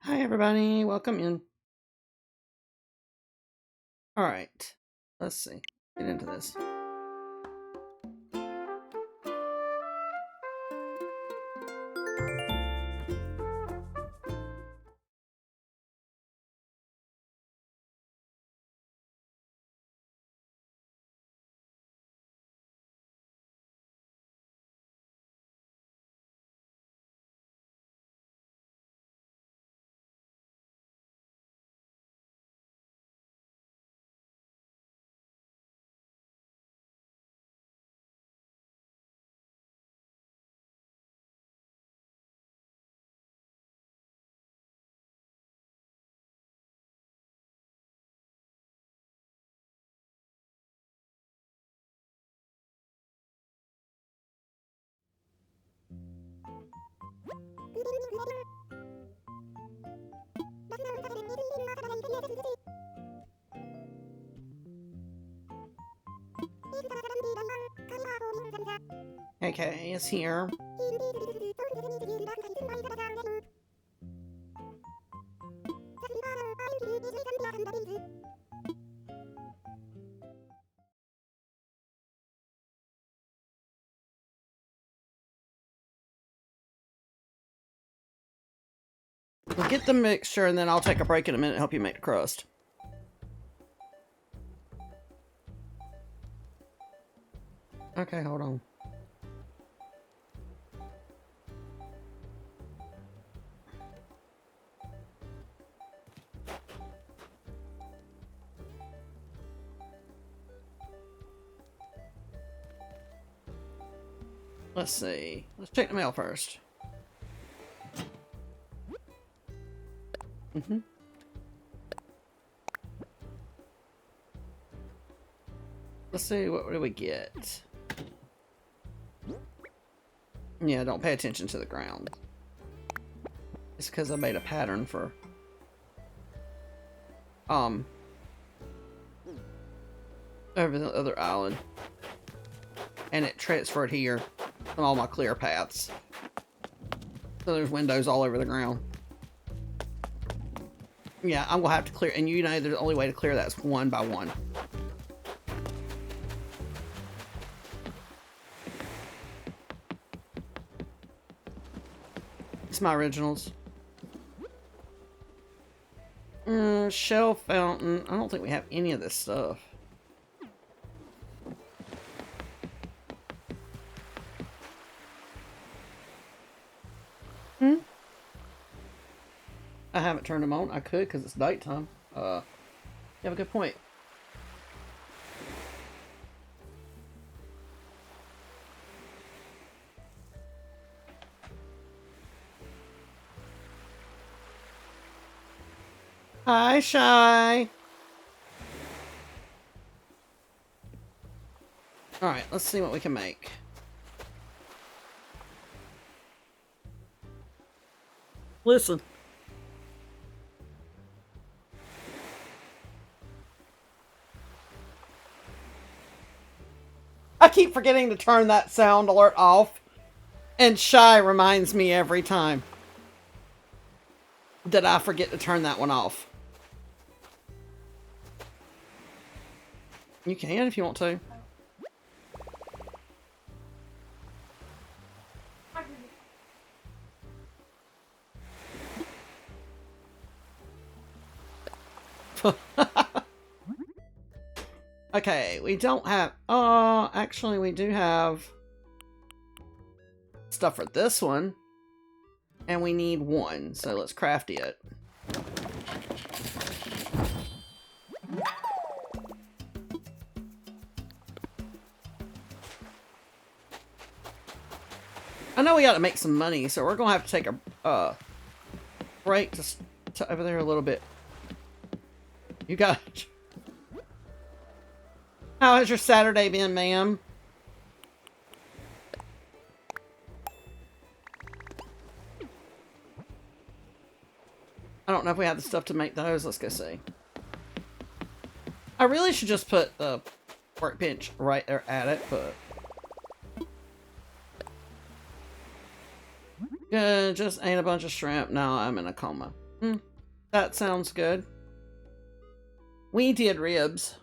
Hi, everybody. Welcome in. All right. Let's see. Get into this. Okay, it's here. We'll get the mixture and then I'll take a break in a minute and help you make the crust. Okay, hold on. Let's see. Let's check the mail first. Let's see, what do we get? Yeah, don't pay attention to the ground. It's because I made a pattern for over the other island. And it transferred here on all my clear paths. So there's windows all over the ground. Yeah, I'm gonna have to clear, and you know the only way to clear that is one by one. It's my originals. Shell fountain. I don't think we have any of this stuff. I haven't turned them on. I could because it's nighttime. You have a good point. Hi, Shy. Alright, let's see what we can make. Listen. I keep forgetting to turn that sound alert off. And Shy reminds me every time that I forget to turn that one off. You can if you want to. Okay, we don't have... actually we do have stuff for this one. And we need one, so let's craft it. I know we gotta make some money, so we're gonna have to take a break to over there a little bit. You got... How has your Saturday been, ma'am? I don't know if we have the stuff to make those. Let's go see. I really should just put the workbench right there at it, but... just ate a bunch of shrimp. Now I'm in a coma. Mm, that sounds good. We did ribs.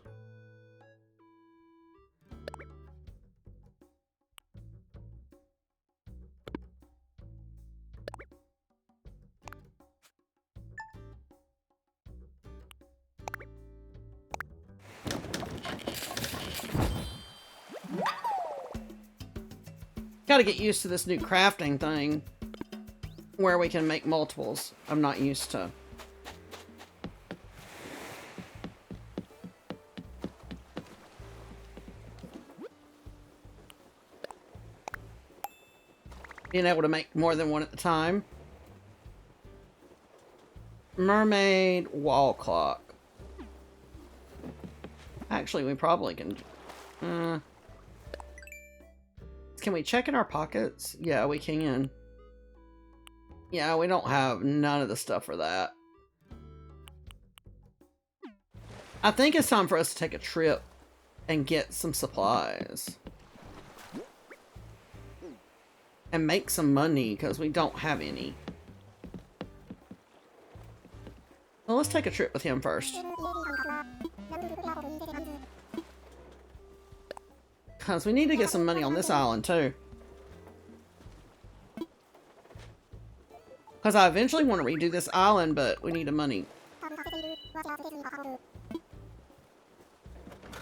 Got to get used to this new crafting thing where we can make multiples. I'm not used to. Being able to make more than one at a time. Mermaid wall clock. Actually, we probably can... can we check in our pockets? Yeah, we can. Yeah, we don't have none of the stuff for that. I think it's time for us to take a trip and get some supplies. And make some money, because we don't have any. Well, let's take a trip with him first. Because we need to get some money on this island, too. Because I eventually want to redo this island, but we need the money.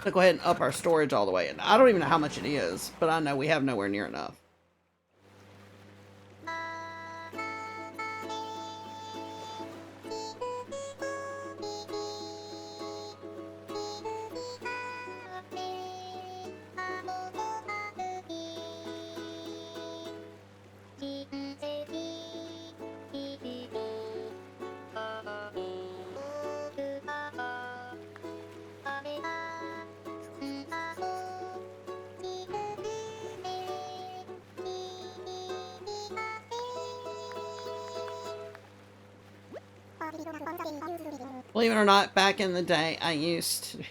So go ahead and up our storage all the way. And I don't even know how much it is, but I know we have nowhere near enough. Believe it or not, back in the day, I used to...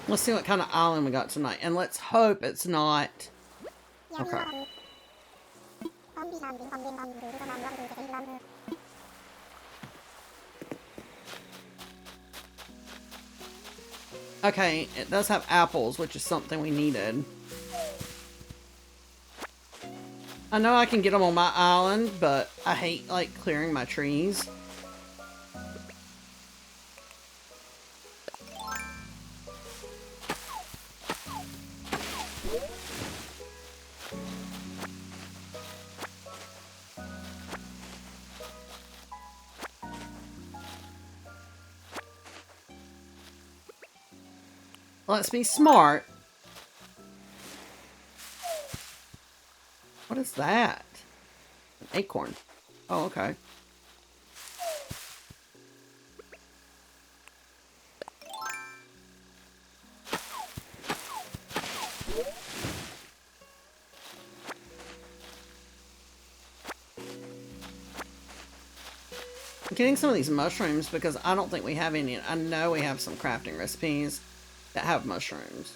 Let's see what kind of island we got tonight. And let's hope it's not... Okay. Okay, it does have apples, which is something we needed. I know I can get them on my island, but I hate, like, clearing my trees. Let's be smart. What is that? An acorn. Oh, okay. I'm getting some of these mushrooms because I don't think we have any. I know we have some crafting recipes that have mushrooms.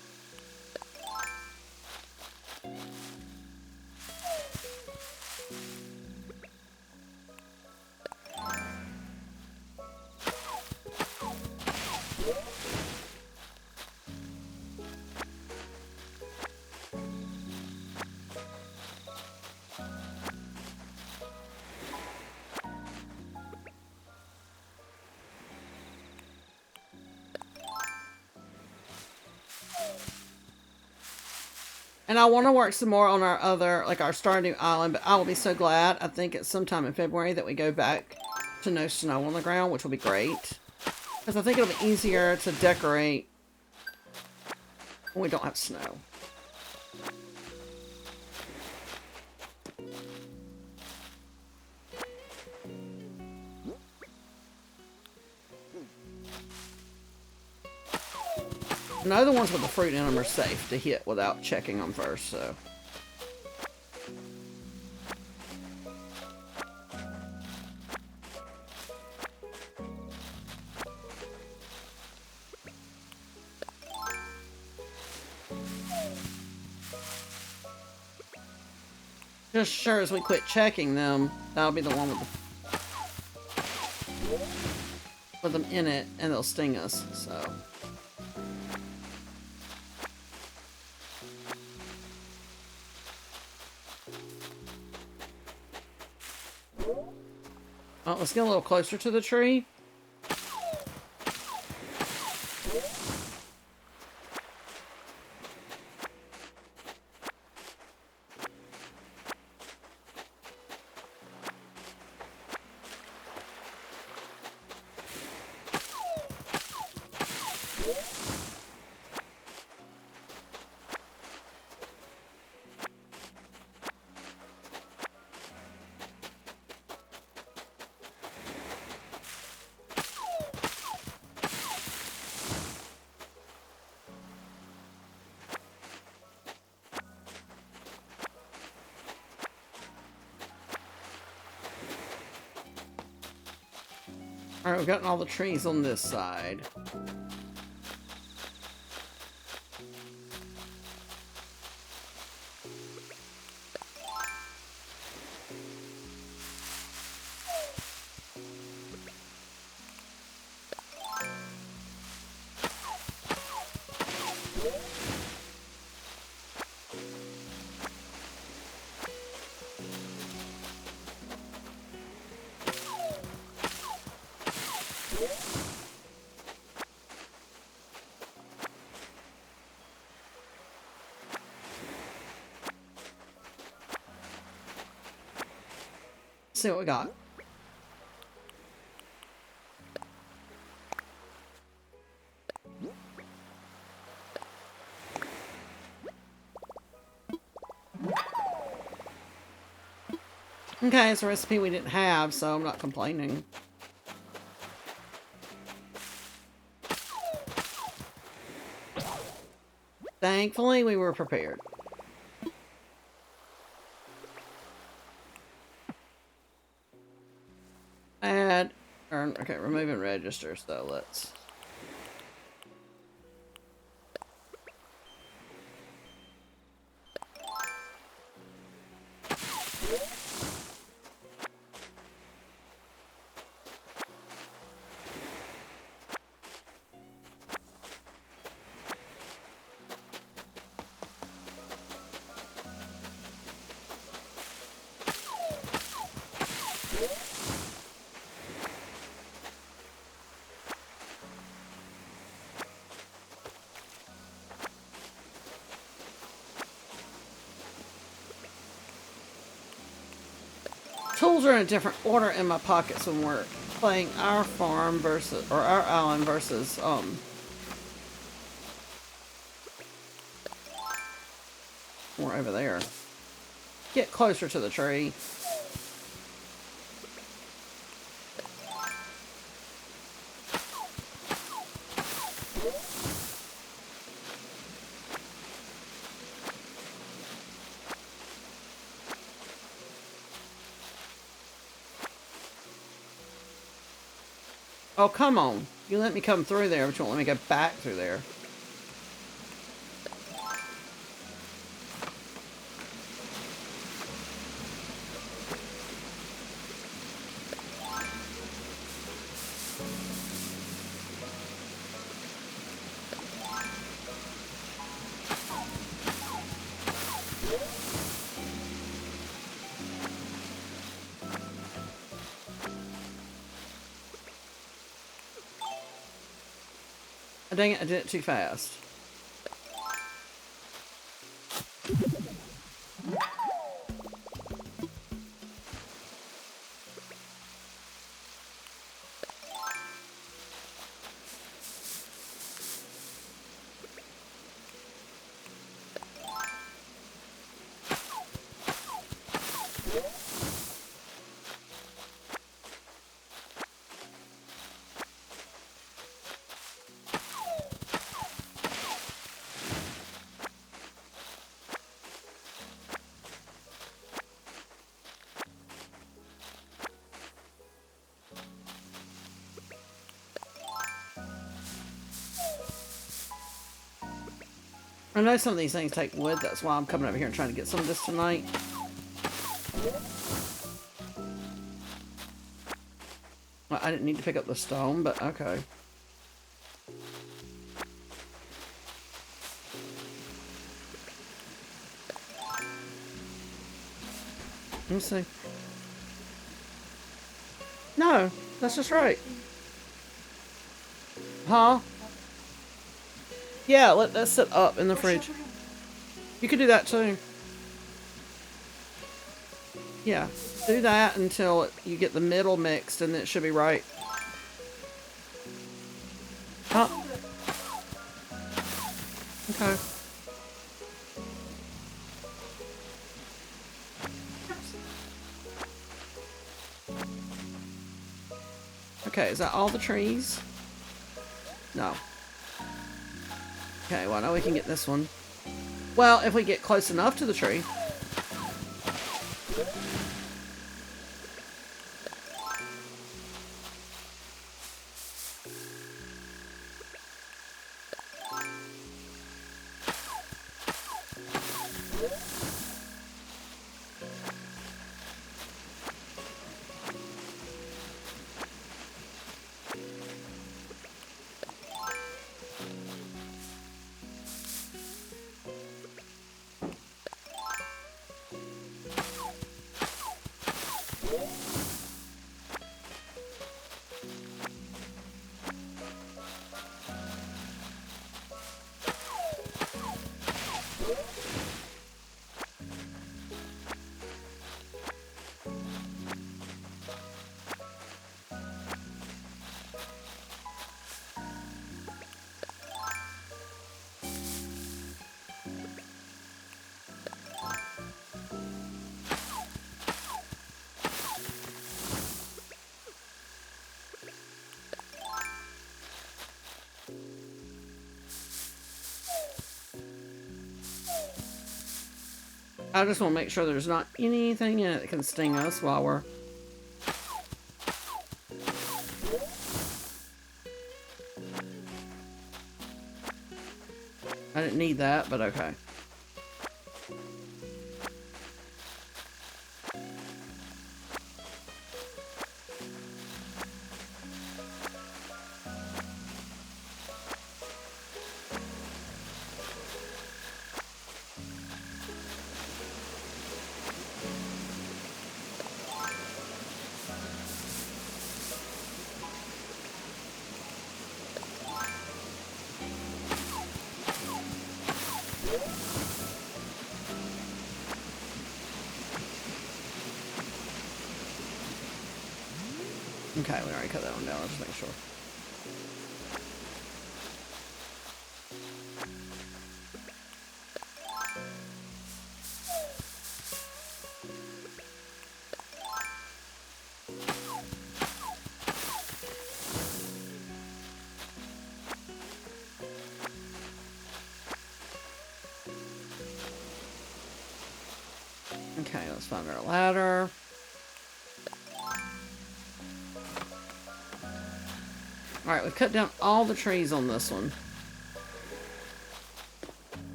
And I want to work some more on our other, like our Stardew Island, but I will be so glad. I think it's sometime in February that we go back to no snow on the ground, which will be great. Because I think it'll be easier to decorate when we don't have snow. know the ones with the fruit in them are safe to hit without checking them first, so. Just sure as we quit checking them, that'll be the one with them in it, and they'll sting us, so. Oh, let's get a little closer to the tree. Alright, we've gotten all the trees on this side. See what we got. Okay, it's a recipe we didn't have, so I'm not complaining. Thankfully, we were prepared. Okay, removing registers, though, let's... Tools are in a different order in my pockets when we're playing our farm versus, or our island versus, more over there. Get closer to the tree. Oh, come on. You let me come through there, but you won't let me go back through there. Dang it, I did it too fast. I know some of these things take wood. That's why I'm coming over here and trying to get some of this tonight. Well, I didn't need to pick up the stone, but okay. Let me see. No, that's just right. Huh? Yeah, let that sit up in the fridge. You could do that too. Yeah, do that until you get the middle mixed and it should be right. Oh. Okay. Okay, is that all the trees? No. Okay, well, now we can get this one. Well, if we get close enough to the tree. I just want to make sure there's not anything in it that can sting us while we're... I didn't need that, but okay. Okay, we already cut that one down. Let's just make sure. Okay, let's find our ladder. Alright, we've cut down all the trees on this one.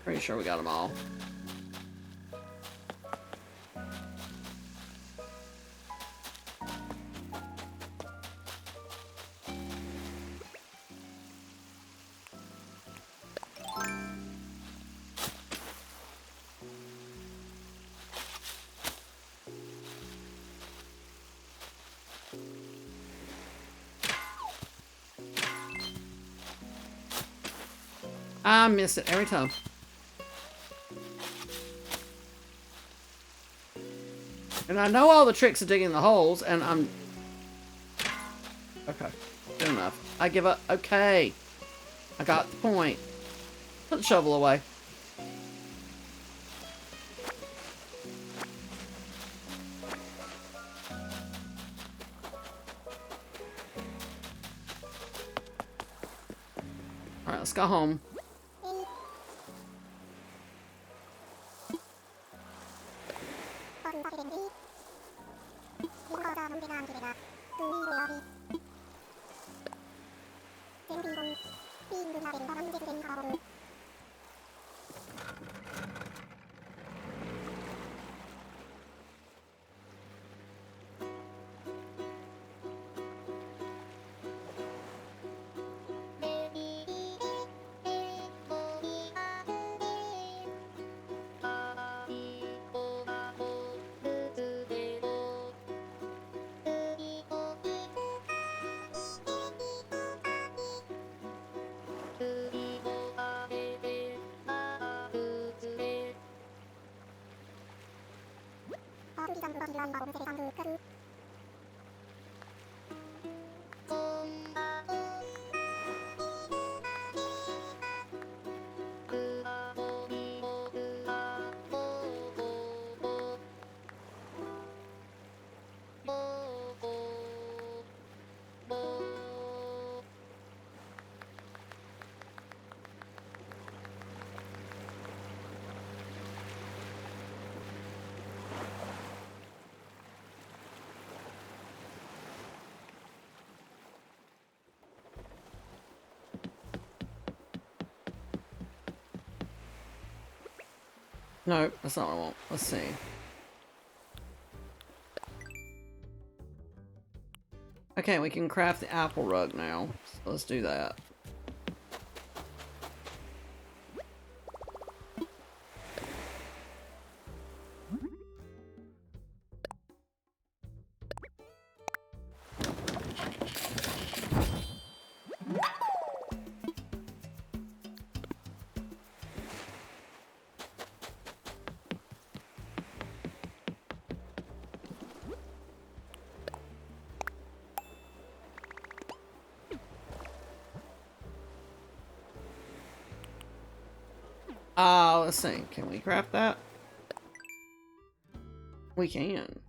Pretty sure we got them all. I miss it every time. And I know all the tricks of digging the holes, and I'm... Okay, good enough. I give up. Okay. I got the point. Put the shovel away. Alright, let's go home. Nope, that's not what I want. Let's see. Okay, we can craft the apple rug now. So let's do that. Let's see. Can we craft that? We can.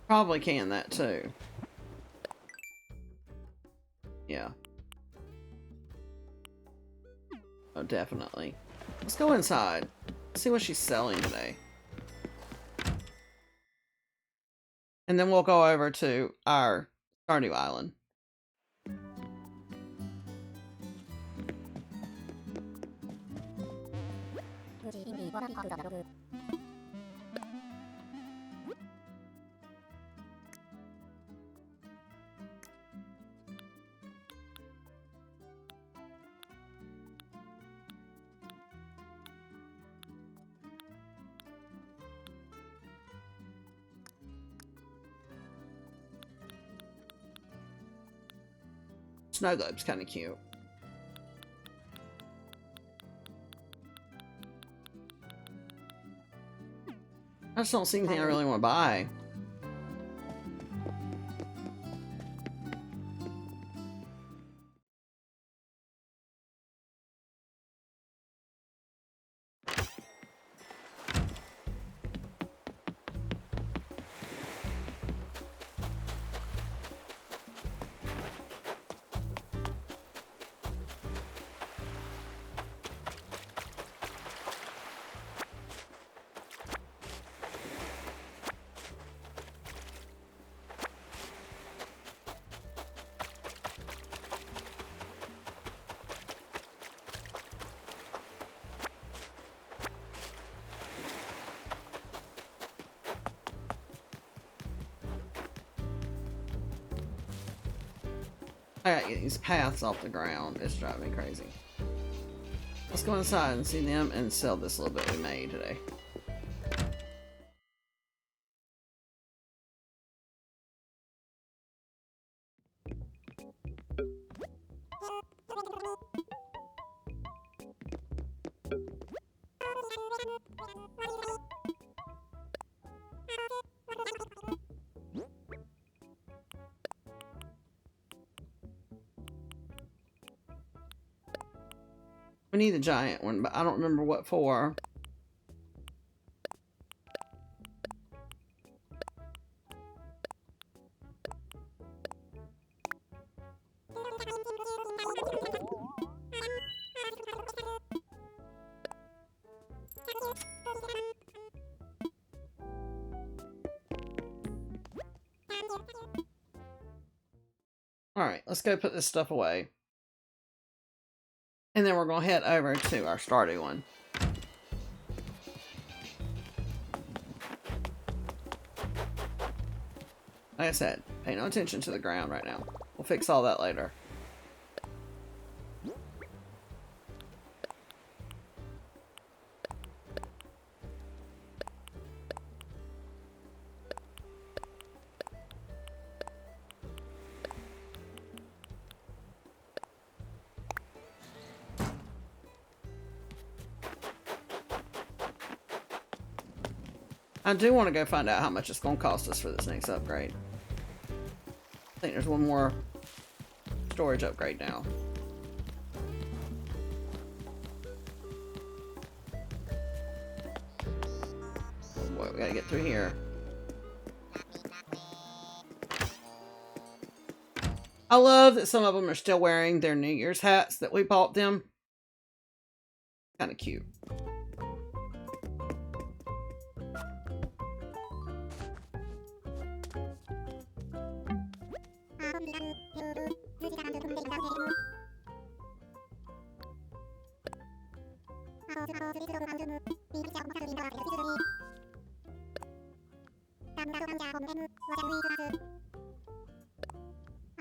Probably can that too. Yeah. Oh, definitely. Let's go inside. See what she's selling today. And then we'll go over to our Stardew Island. Snow globe's kind of cute. I just don't see anything I really want to buy. I gotta get these paths off the ground. It's driving me crazy. Let's go inside and see them and sell this little bit we made today. We need the giant one, but I don't remember what for. Alright, let's go put this stuff away. And then we're going to head over to our Stardew one. Like I said, pay no attention to the ground right now. We'll fix all that later. I do want to go find out how much it's going to cost us for this next upgrade. I think there's one more storage upgrade now. Boy, we gotta get through here. I love that some of them are still wearing their New Year's hats that we bought them. Kind of cute.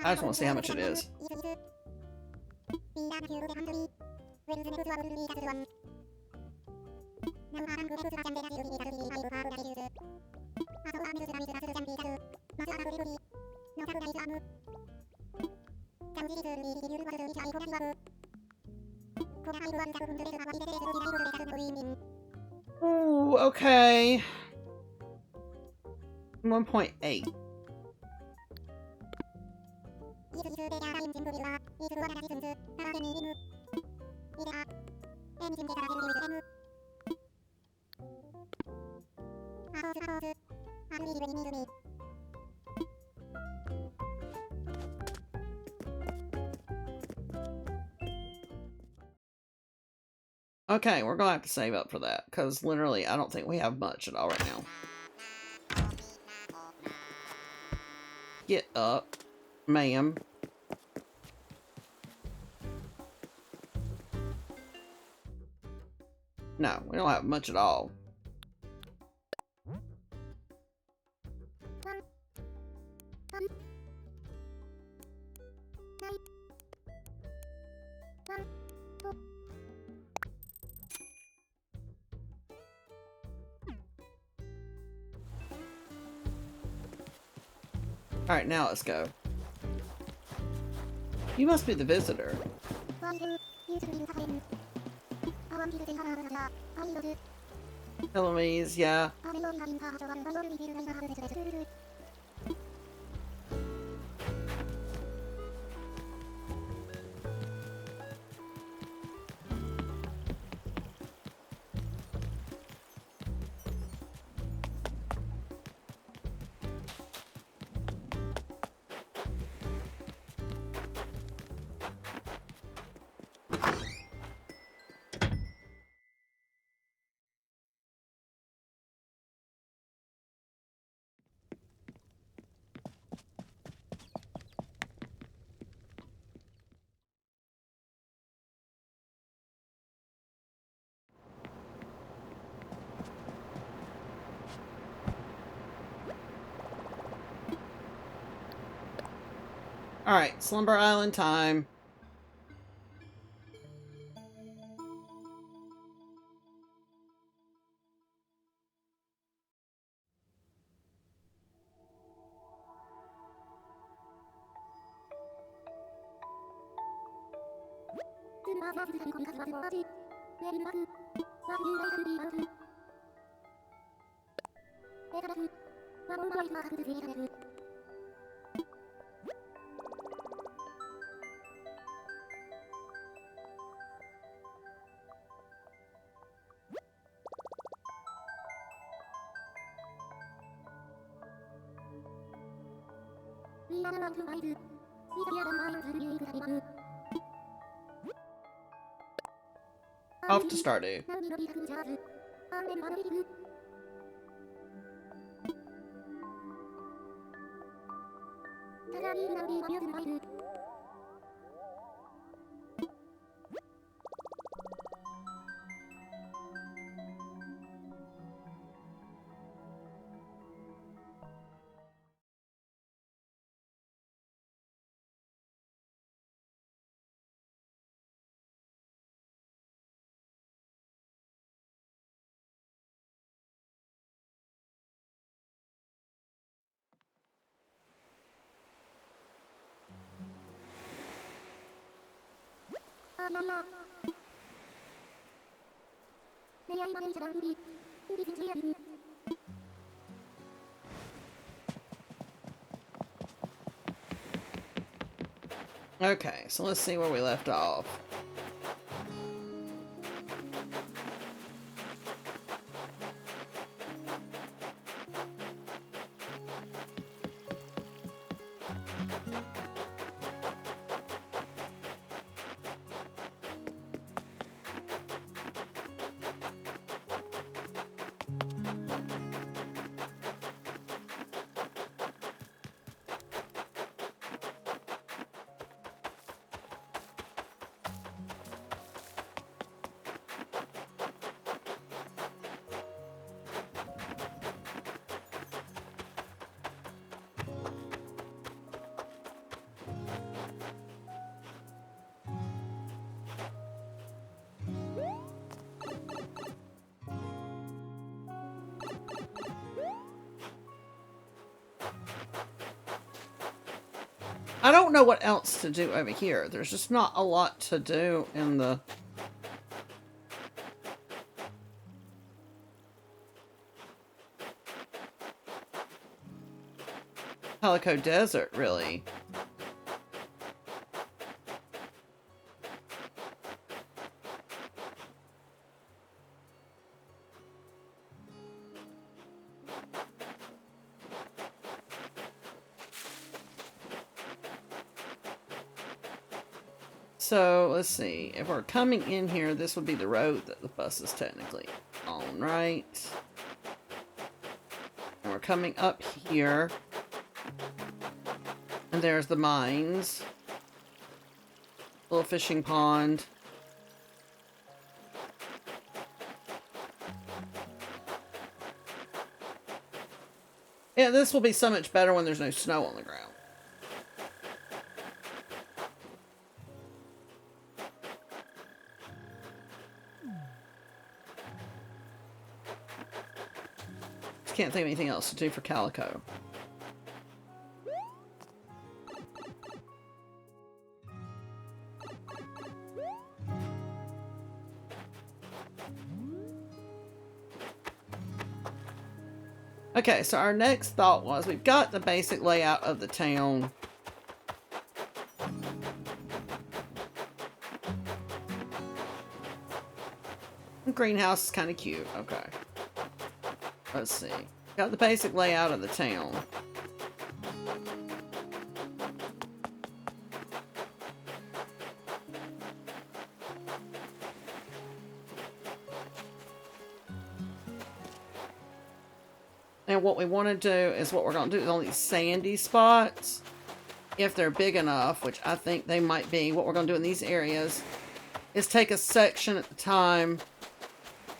I just want to see how much it is. Ooh, okay. 1.8. Okay, we're gonna have to save up for that, because literally I don't think we have much at all right now. Get up, ma'am. No, we don't have much at all. Alright, now let's go. You must be the visitor. Eloise, yeah. Alright, Slumber Island time. Off to Stardew. Okay, so let's see where we left off. I don't know what else to do over here. There's just not a lot to do in the Calico Desert, really. So, let's see. If we're coming in here, this would be the road that the bus is technically on, right? And we're coming up here. And there's the mines. Little fishing pond. Yeah, this will be so much better when there's no snow on the ground. Just can't think of anything else to do for Calico. Okay, so our next thought was we've got the basic layout of the town. The greenhouse is kind of cute. Okay. Let's see. Got the basic layout of the town. And what we want to do is what we're going to do is on these sandy spots, if they're big enough, which I think they might be, what we're going to do in these areas is take a section at a time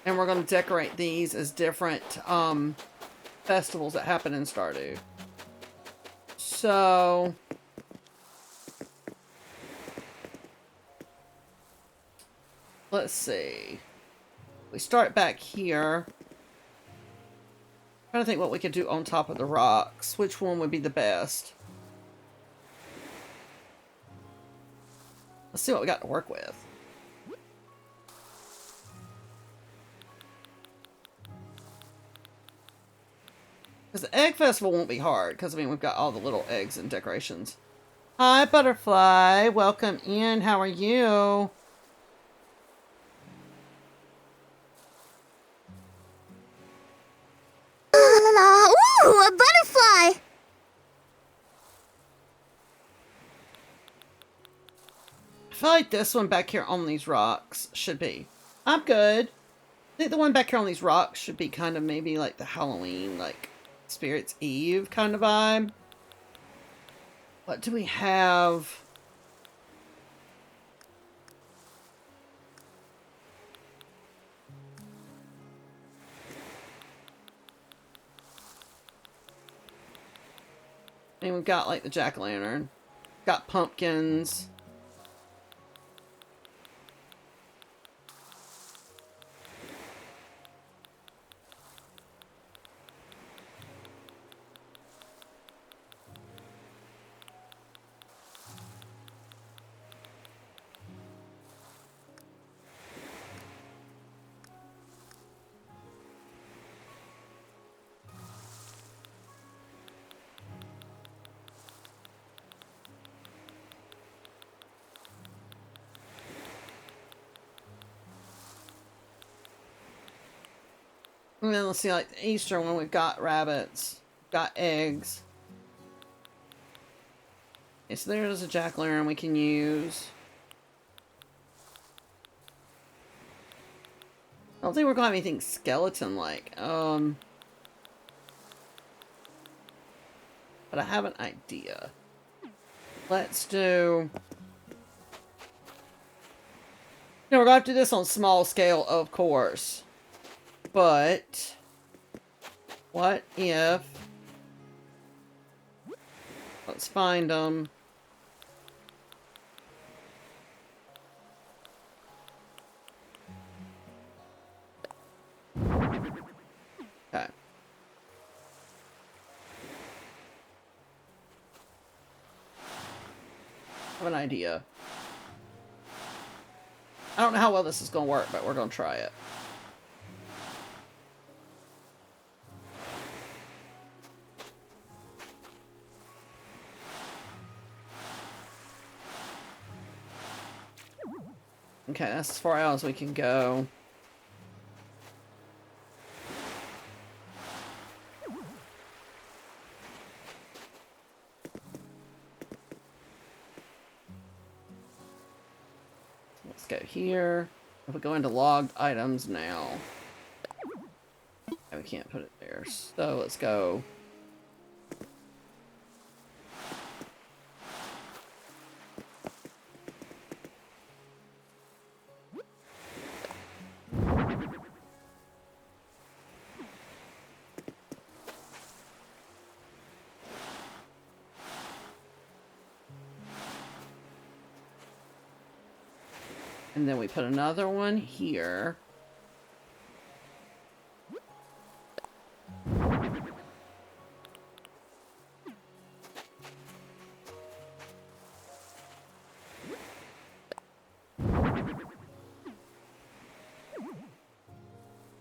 and we're going to decorate these as different festivals that happen in Stardew. So let's see. We start back here. I'm trying to think what we could do on top of the rocks. Which one would be the best? Let's see what we got to work with. Because the egg festival won't be hard. Because, I mean, we've got all the little eggs and decorations. Hi, Butterfly. Welcome in. How are you? Ooh, a butterfly! I feel like this one back here on these rocks should be. I'm good. I think the one back here on these rocks should be kind of maybe like the Halloween, like Spirit's Eve kind of vibe. What do we have? I mean, we've got like the jack-o'-lantern. Got pumpkins. And then let's see, like the Easter one, we've got rabbits, got eggs. Okay, so there's a jack-o'-lantern we can use. I don't think we're gonna have anything skeleton-like. But I have an idea. Let's do... You know, we're gonna have to do this on small scale, of course. But... what if... let's find them. Okay. I have an idea. I don't know how well this is going to work, but we're going to try it. Okay, that's as far out as we can go. Let's go here. If we go into logged items now. Okay, we can't put it there. So let's go. And then we put another one here.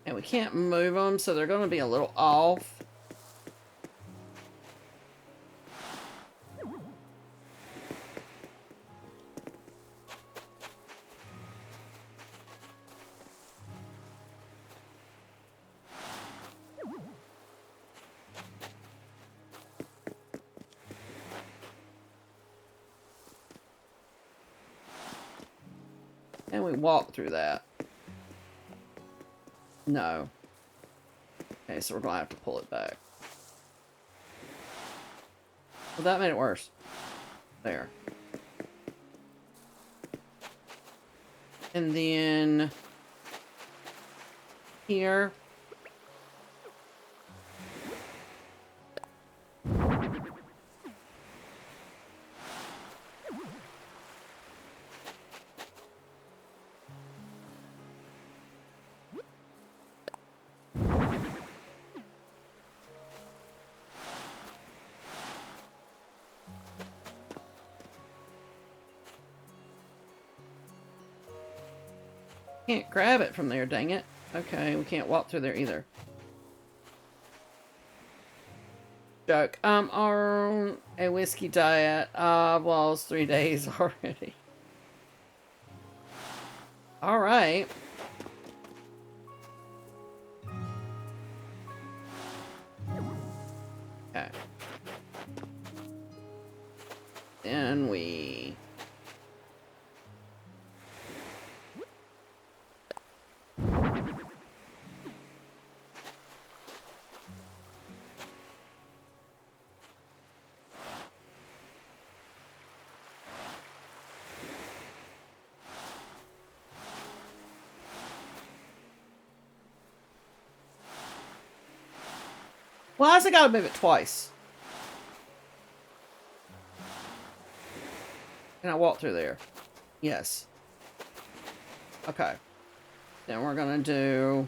And we can't move them, so they're going to be a little off. And we walk through that. No. Okay, so we're going to have to pull it back. Well, that made it worse. There. And then... here. Can't grab it from there, dang it. Okay, we can't walk through there either. Joke. On a whiskey diet. Well, it's 3 days already. Alright. Okay. Then we... Why has it got to move it twice? Can I walk through there? Yes. Okay. Then we're gonna do...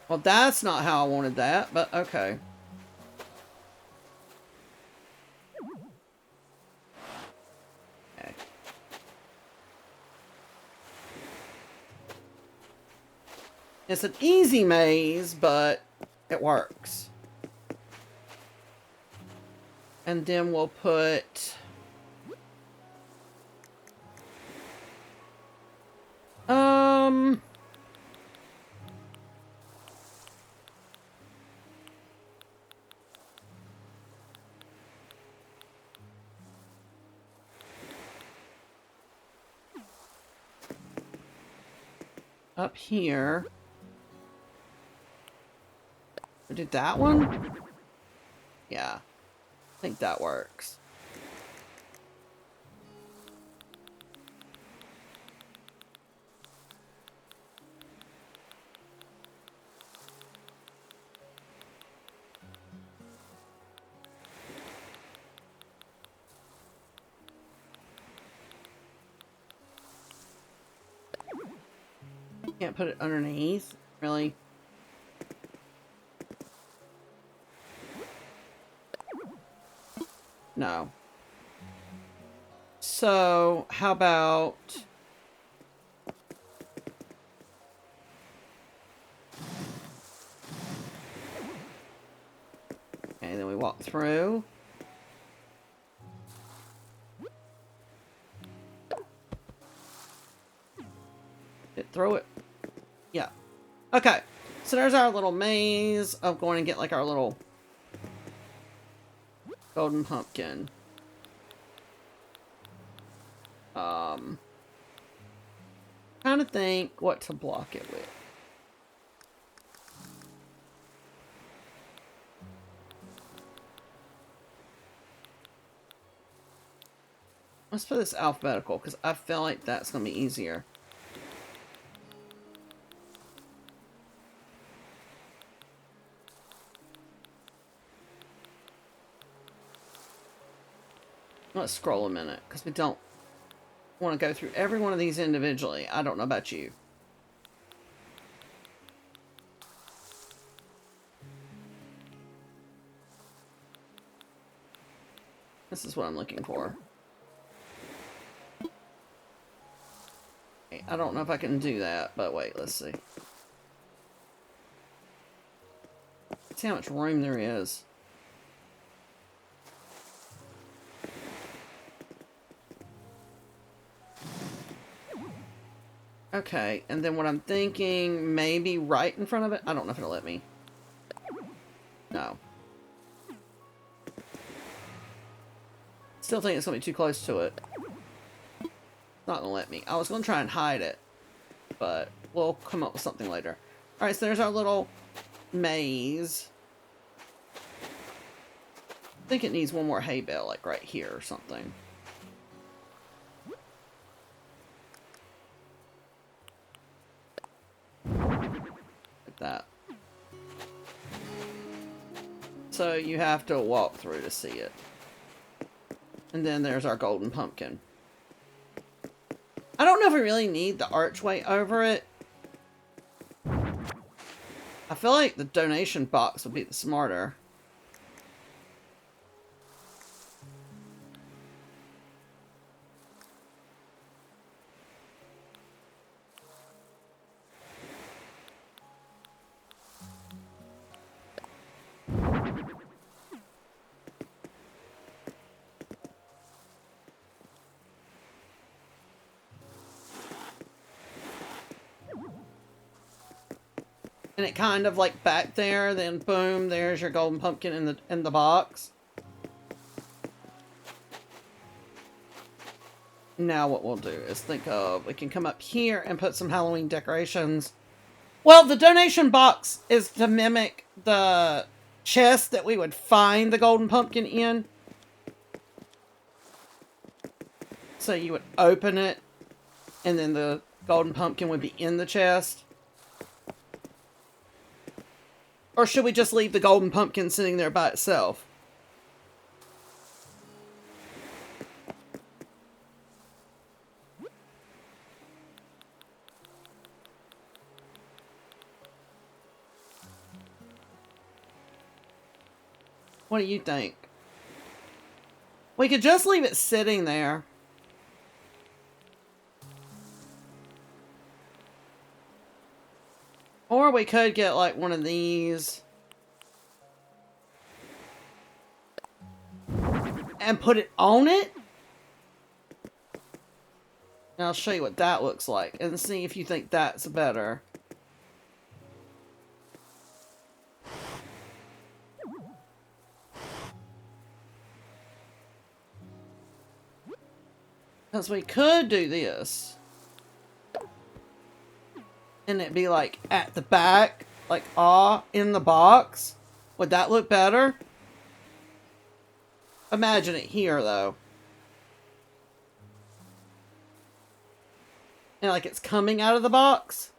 well, that's not how I wanted that, but okay. Okay. It's an easy maze, but it works. And then we'll put Um... Up here. I did that one? Yeah. I think that works. Can't put it underneath? Really? No. So, how about... Okay, then we walk through. Throw it. Yeah. Okay. So there's our little maze of going and get like our little golden pumpkin. Trying to think what to block it with. Let's put this alphabetical because I feel like that's going to be easier. Let's scroll a minute because we don't want to go through every one of these individually. I don't know about you. This is what I'm looking for. Okay, I don't know if I can do that, but wait, let's see. See how much room there is. Okay, and then what I'm thinking, maybe right in front of it? I don't know if it'll let me. No. Still think it's going to be too close to it. Not going to let me. I was going to try and hide it, but we'll come up with something later. Alright, so there's our little maze. I think it needs one more hay bale, like right here or something. Like that. So you have to walk through to see it. And then there's our golden pumpkin. I don't know if we really need the archway over it. I feel like the donation box would be the smarter. And it kind of like back there, then boom, there's your golden pumpkin in the box. Now what we'll do is think of, we can come up here and put some Halloween decorations. Well, the donation box is to mimic the chest that we would find the golden pumpkin in. So you would open it, and then the golden pumpkin would be in the chest. Or should we just leave the golden pumpkin sitting there by itself? What do you think? We could just leave it sitting there. Or we could get like one of these. And put it on it. And I'll show you what that looks like and see if you think that's better. Because we could do this. And it'd be like at the back, like in the box. Would that look better? Imagine it here though. And like it's coming out of the box.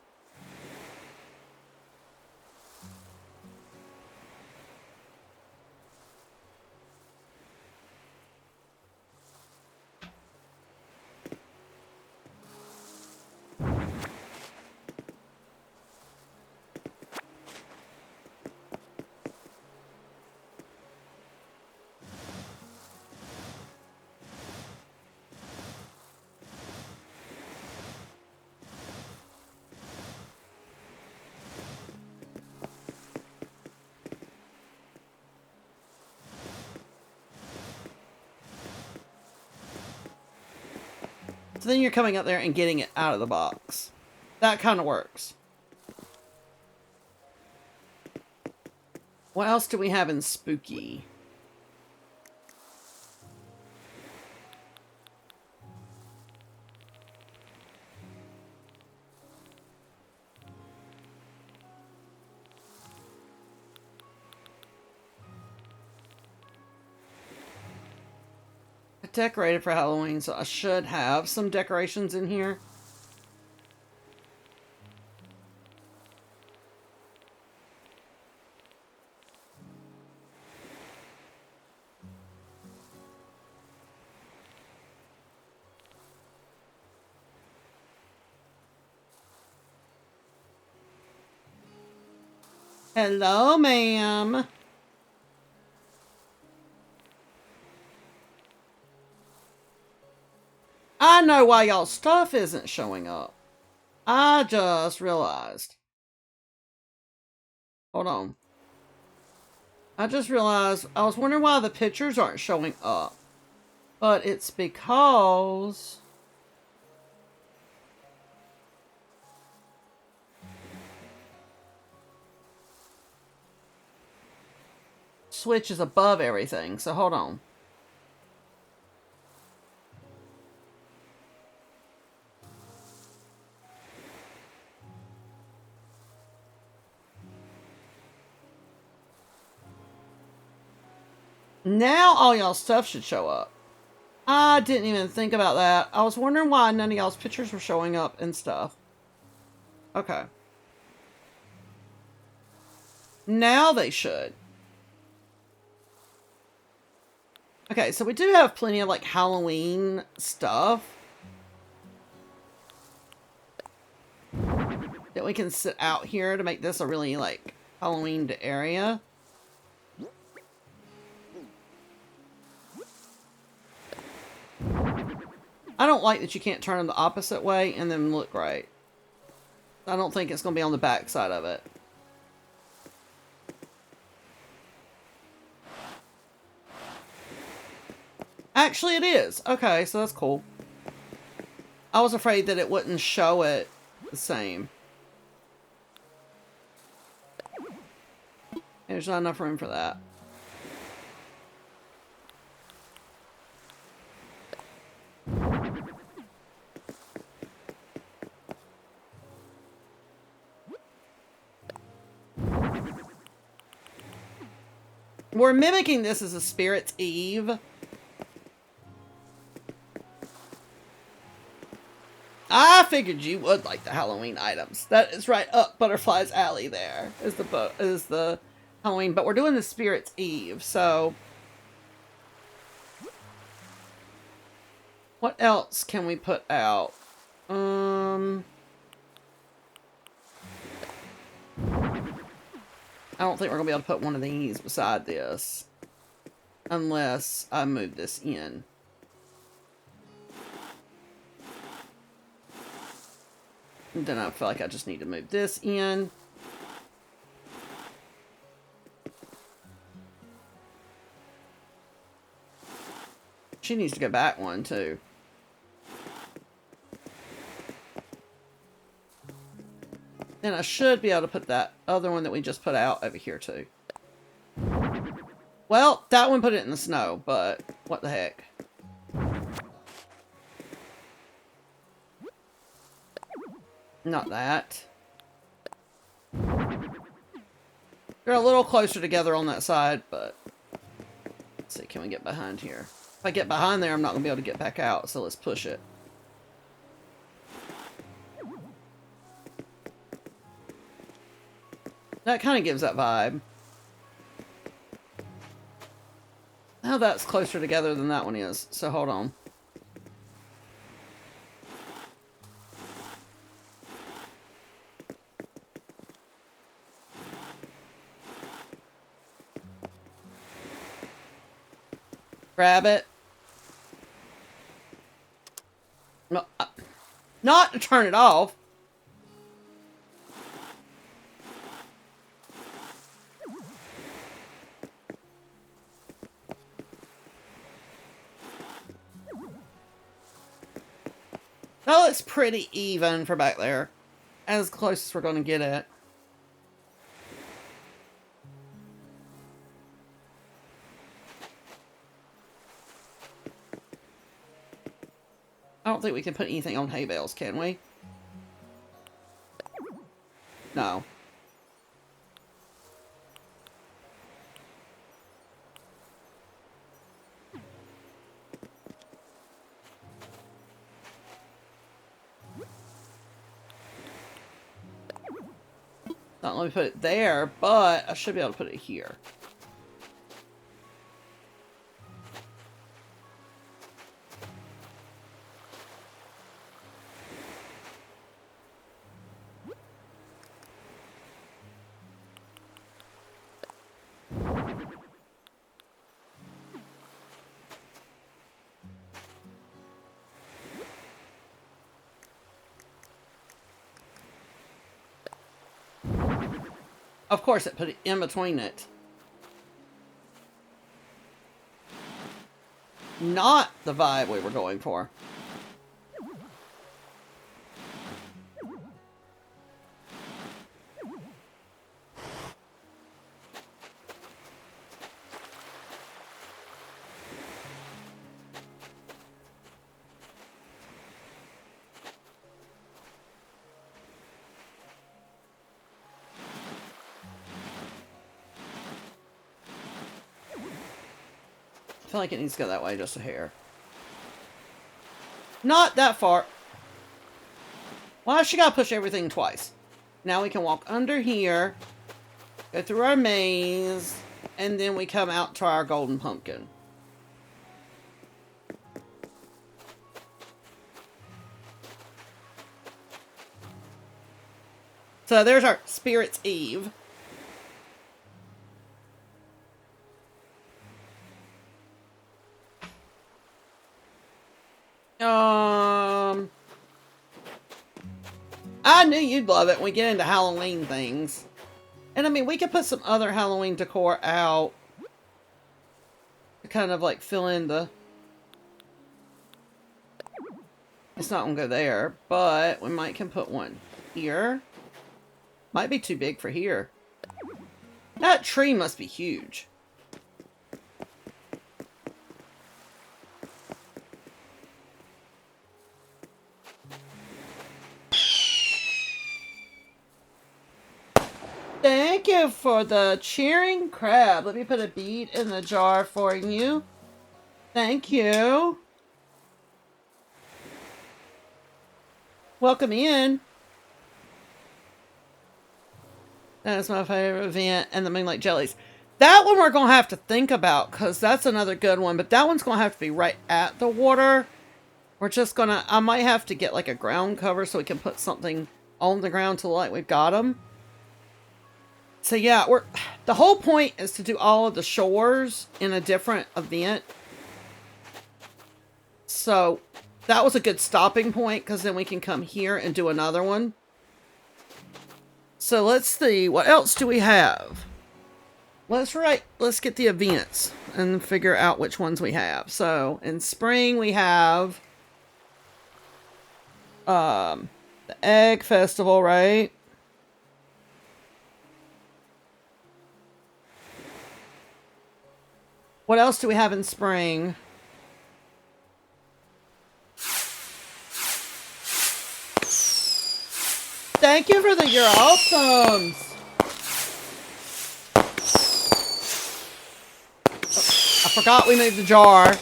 So then you're coming up there and getting it out of the box. That kind of works. What else do we have in spooky? I decorated for Halloween, so I should have some decorations in here. Hello, ma'am. I know why y'all stuff isn't showing up. I just realized. Hold on. I just realized I was wondering why the pictures aren't showing up. But it's because Switch is above everything. So hold on. Now all y'all stuff should show up. I didn't even think about that. I was wondering why none of y'all's pictures were showing up and stuff. Okay. Now they should. Okay, so we do have plenty of like Halloween stuff that we can sit out here to make this a really like Halloween area. I don't like that you can't turn them the opposite way and then look right. I don't think it's going to be on the back side of it. Actually, it is. Okay, so that's cool. I was afraid that it wouldn't show it the same. There's not enough room for that. We're mimicking this as a Spirit's Eve. I figured you would like the Halloween items. That is right up Butterfly's alley there. Is the Halloween, but we're doing the Spirit's Eve, so what else can we put out? I don't think we're gonna be able to put one of these beside this unless I move this in. And then I feel like I just need to move this in. She needs to go back one too. Then I should be able to put that other one that we just put out over here too. Well, that one put it in the snow, but what the heck. Not that. They're a little closer together on that side, but let's see, can we get behind here? If I get behind there, I'm not going to be able to get back out, so let's push it. That kind of gives that vibe. Now that's closer together than that one is, so hold on. Grab it. No, not to turn it off. That looks pretty even for back there. As close as we're going to get it. I don't think we can put anything on hay bales, can we? No. Not let me put it there, but I should be able to put it here. Of course, it put it in between it. Not the vibe we were going for. I feel like it needs to go that way just a hair. Not that far. Why she gotta push everything twice? Now we can walk under here, go through our maze, and then we come out to our golden pumpkin. So there's our Spirit's Eve. I knew you'd love it when we get into Halloween things. And I mean, we could put some other Halloween decor out to kind of like fill in the... It's not gonna go there, but we might can put one here. Might be too big for here. That tree must be huge. Thank you for the cheering crab. Let me put a bead in the jar for you. Thank you. Welcome in. That is my favorite event. And the Moonlight Jellies. That one we're going to have to think about because that's another good one. But that one's going to have to be right at the water. We're just going to... I might have to get like a ground cover so we can put something on the ground to look like we've got them. So yeah, the whole point is to do all of the shores in a different event. So that was a good stopping point because then we can come here and do another one. So let's see, what else do we have? Let's get the events and figure out which ones we have. So in spring we have the Egg Festival, right? What else do we have in spring? Thank you for the You're Awesomes. I forgot we moved the jar.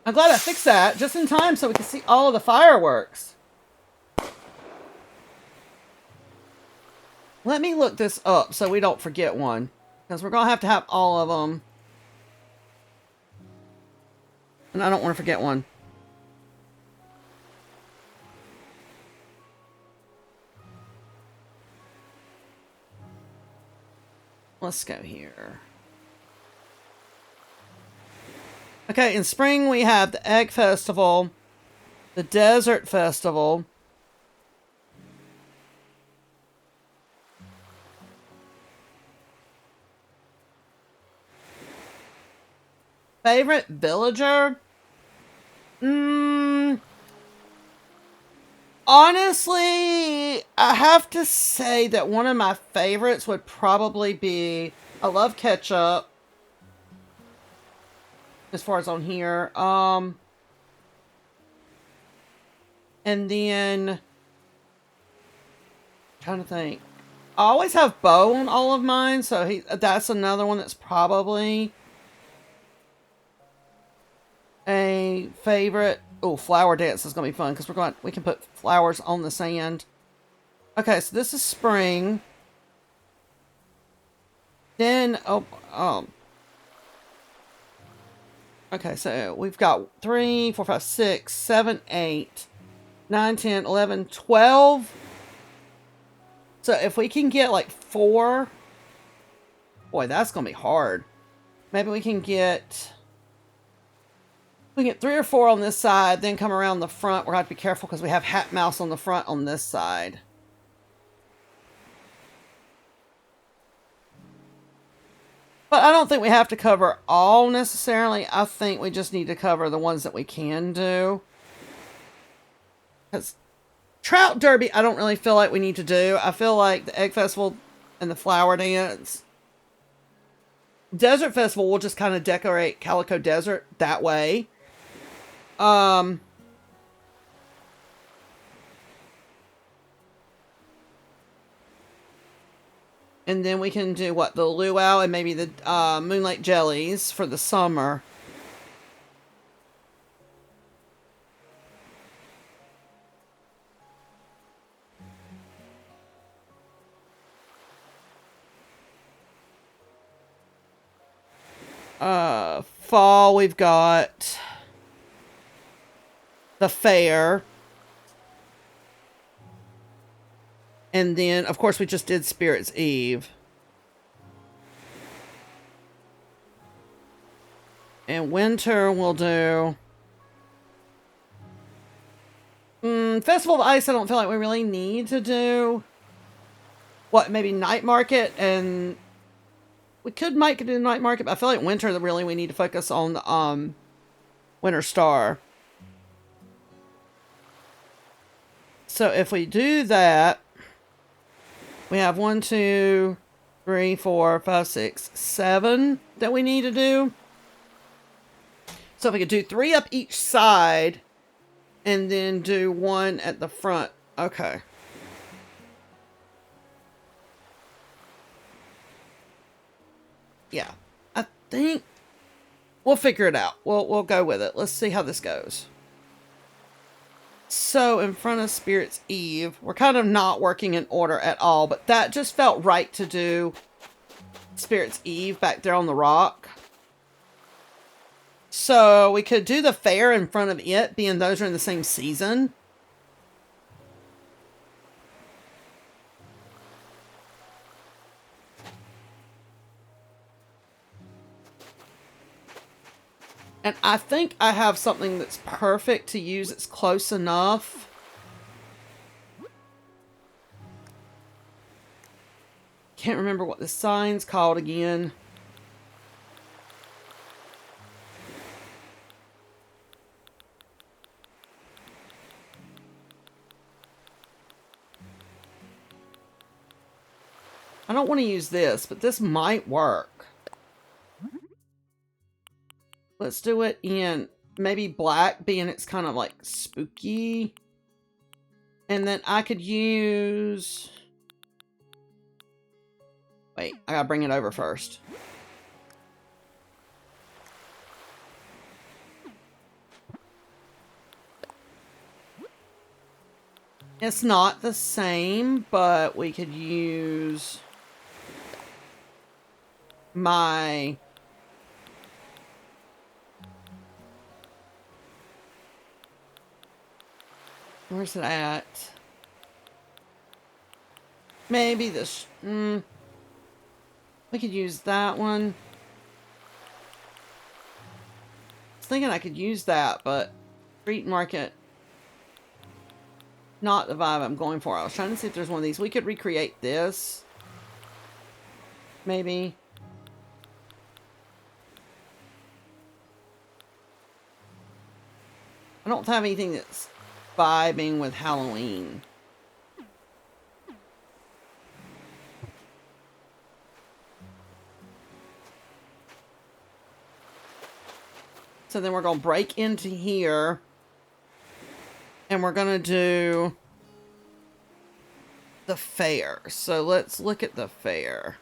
I'm glad I fixed that just in time so we can see all of the fireworks. Let me look this up so we don't forget one. Because we're going to have all of them. And I don't want to forget one. Let's go here. Okay, in spring we have the Egg Festival, the Desert Festival, favorite villager? Honestly, I have to say that one of my favorites would probably be, I love ketchup. As far as on here. And then, trying to think. I always have Bo on all of mine, so that's another one that's probably a favorite. Oh, flower dance is gonna be fun because we can put flowers on the sand. Okay, so this is spring. Then okay, so we've got 3, 4, 5, 6, 7, 8, 9, 10, 11, 12. So if we can get like 4, boy, that's gonna be hard. Maybe we can get 3 or 4 on this side, then come around the front. We're gonna have to be careful because we have Hat Mouse on the front on this side. But I don't think we have to cover all necessarily. I think we just need to cover the ones that we can do. Because Trout Derby, I don't really feel like we need to do. I feel like the Egg Festival and the Flower Dance. Desert Festival, we'll just kind of decorate Calico Desert that way. And then we can do, what, the luau and maybe the moonlight jellies for the summer. Fall, we've got the fair. And then, of course, we just did Spirit's Eve. And winter we'll do... Festival of Ice, I don't feel like we really need to do. What, maybe Night Market? And we could make it a Night Market, but I feel like winter, really, we need to focus on the Winter Star. So if we do that, we have 1, 2, 3, 4, 5, 6, 7 that we need to do. So if we could do 3 up each side and then do 1 at the front. Okay. Yeah. I think we'll figure it out. We'll go with it. Let's see how this goes. So in front of Spirit's Eve, we're kind of not working in order at all, but that just felt right to do Spirit's Eve back there on the rock. So we could do the fair in front of it, being those are in the same season. And I think I have something that's perfect to use. It's close enough. Can't remember what the sign's called again. I don't want to use this, but this might work. Let's do it in maybe black, being it's kind of like spooky. And then I could use... Wait, I gotta bring it over first. It's not the same, but we could use my... Where's it at? Maybe this... we could use that one. I was thinking I could use that, but street market... Not the vibe I'm going for. I was trying to see if there's one of these. We could recreate this. Maybe. I don't have anything that's vibing with Halloween. So then we're going to break into here. And we're going to do the fair. So let's look at the fair.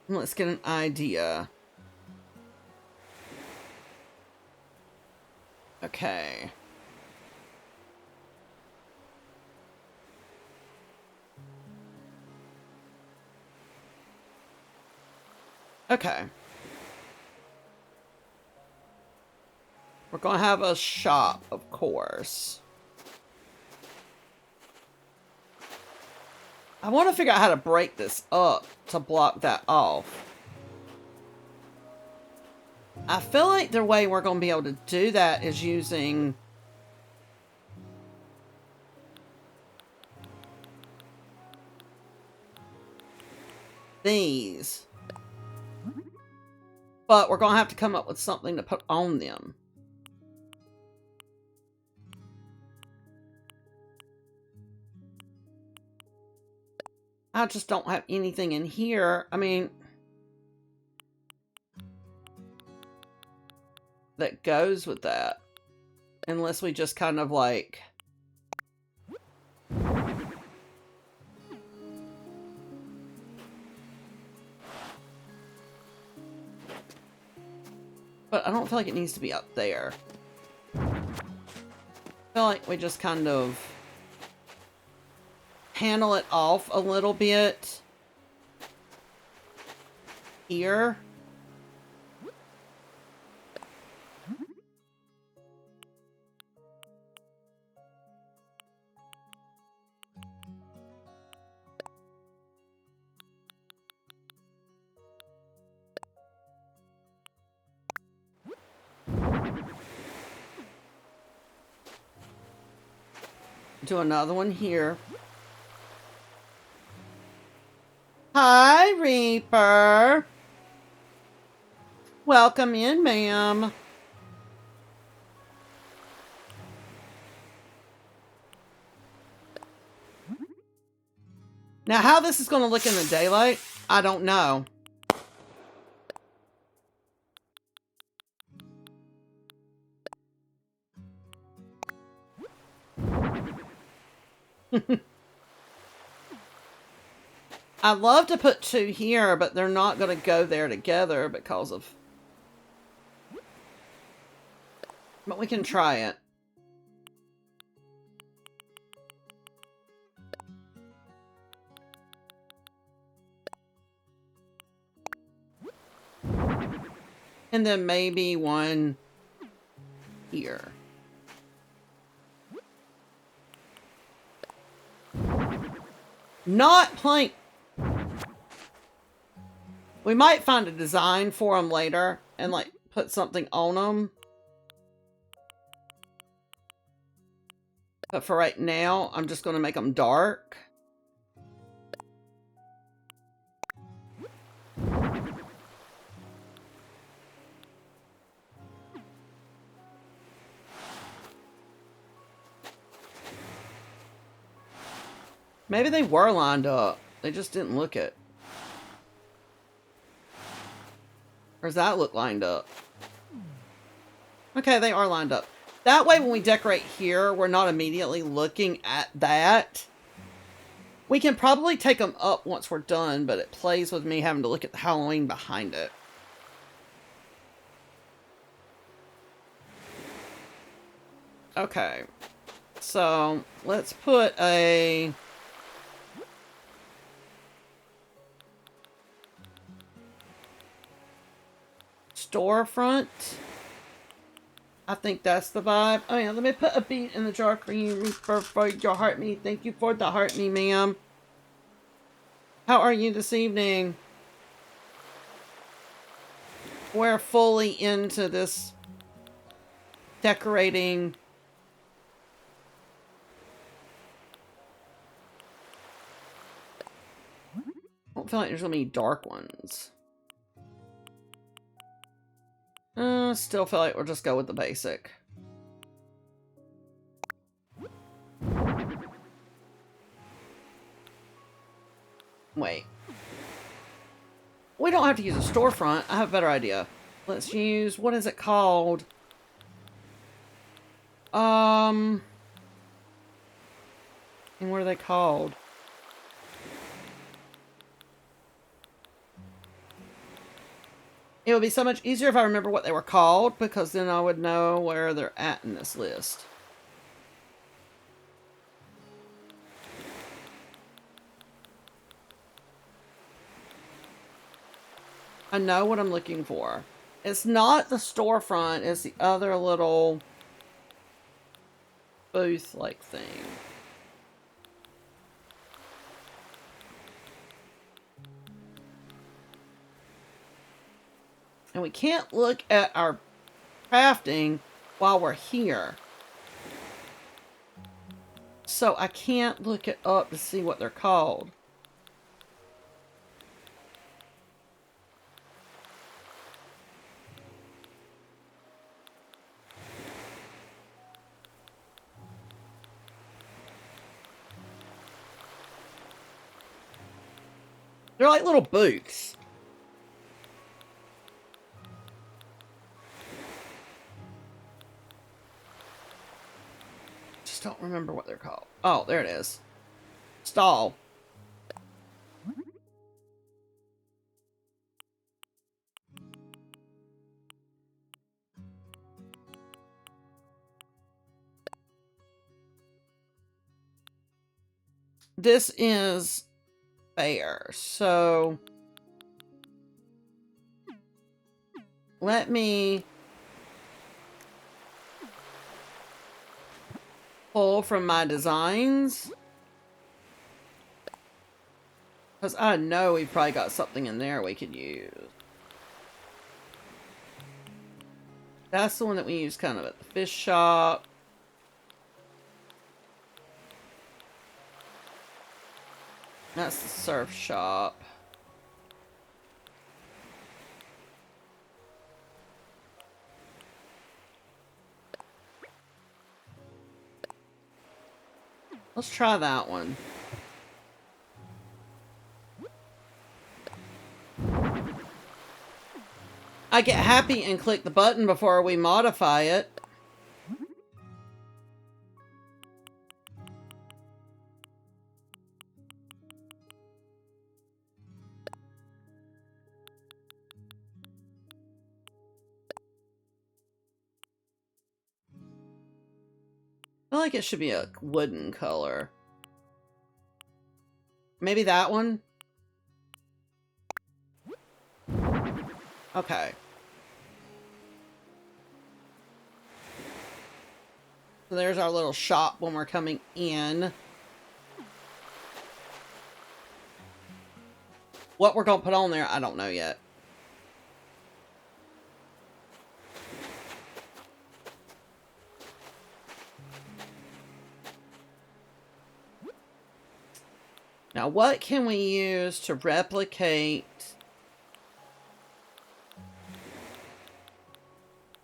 Let's get an idea. Okay. Okay. We're going to have a shop, of course. I want to figure out how to break this up to block that off. I feel like the way we're going to be able to do that is using these. But we're going to have to come up with something to put on them. I just don't have anything in here. I mean, that goes with that. Unless we just kind of like... But I don't feel like it needs to be up there. I feel like we just kind of handle it off a little bit here. Do another one here. Hi, Reaper. Welcome in, ma'am. Now, how this is going to look in the daylight, I don't know. I'd love to put two here, but they're not going to go there together because of... But we can try it. And then maybe one here. Not plank. We might find a design for them later and like put something on them. But for right now, I'm just going to make them dark. Maybe they were lined up. They just didn't look it. Or does that look lined up? Okay, they are lined up. That way when we decorate here, we're not immediately looking at that. We can probably take them up once we're done, but it plays with me having to look at the Halloween behind it. Okay. So, let's put a... storefront. I think that's the vibe. Oh yeah, let me put a beat in the jar for you. For your heart me. Thank you for the heart me, ma'am. How are you this evening? We're fully into this decorating. I don't feel like there's gonna be dark ones. Still feel like we'll just go with the basic. Wait. We don't have to use a storefront. I have a better idea. Let's use, what is it called? And what are they called? It would be so much easier if I remember what they were called, because then I would know where they're at in this list. I know what I'm looking for. It's not the storefront, it's the other little booth-like thing. And we can't look at our crafting while we're here. So I can't look it up to see what they're called. They're like little booths. Just don't remember what they're called. Oh, there it is. Stall. This is fair, so let me pull from my designs, because I know we've probably got something in there we could use. That's the one that we use kind of at the fish shop. That's the surf shop. Let's try that one. I get happy and click the button before we modify it. I feel like it should be a wooden color. Maybe that one? Okay. So there's our little shop when we're coming in. What we're going to put on there, I don't know yet. Now, what can we use to replicate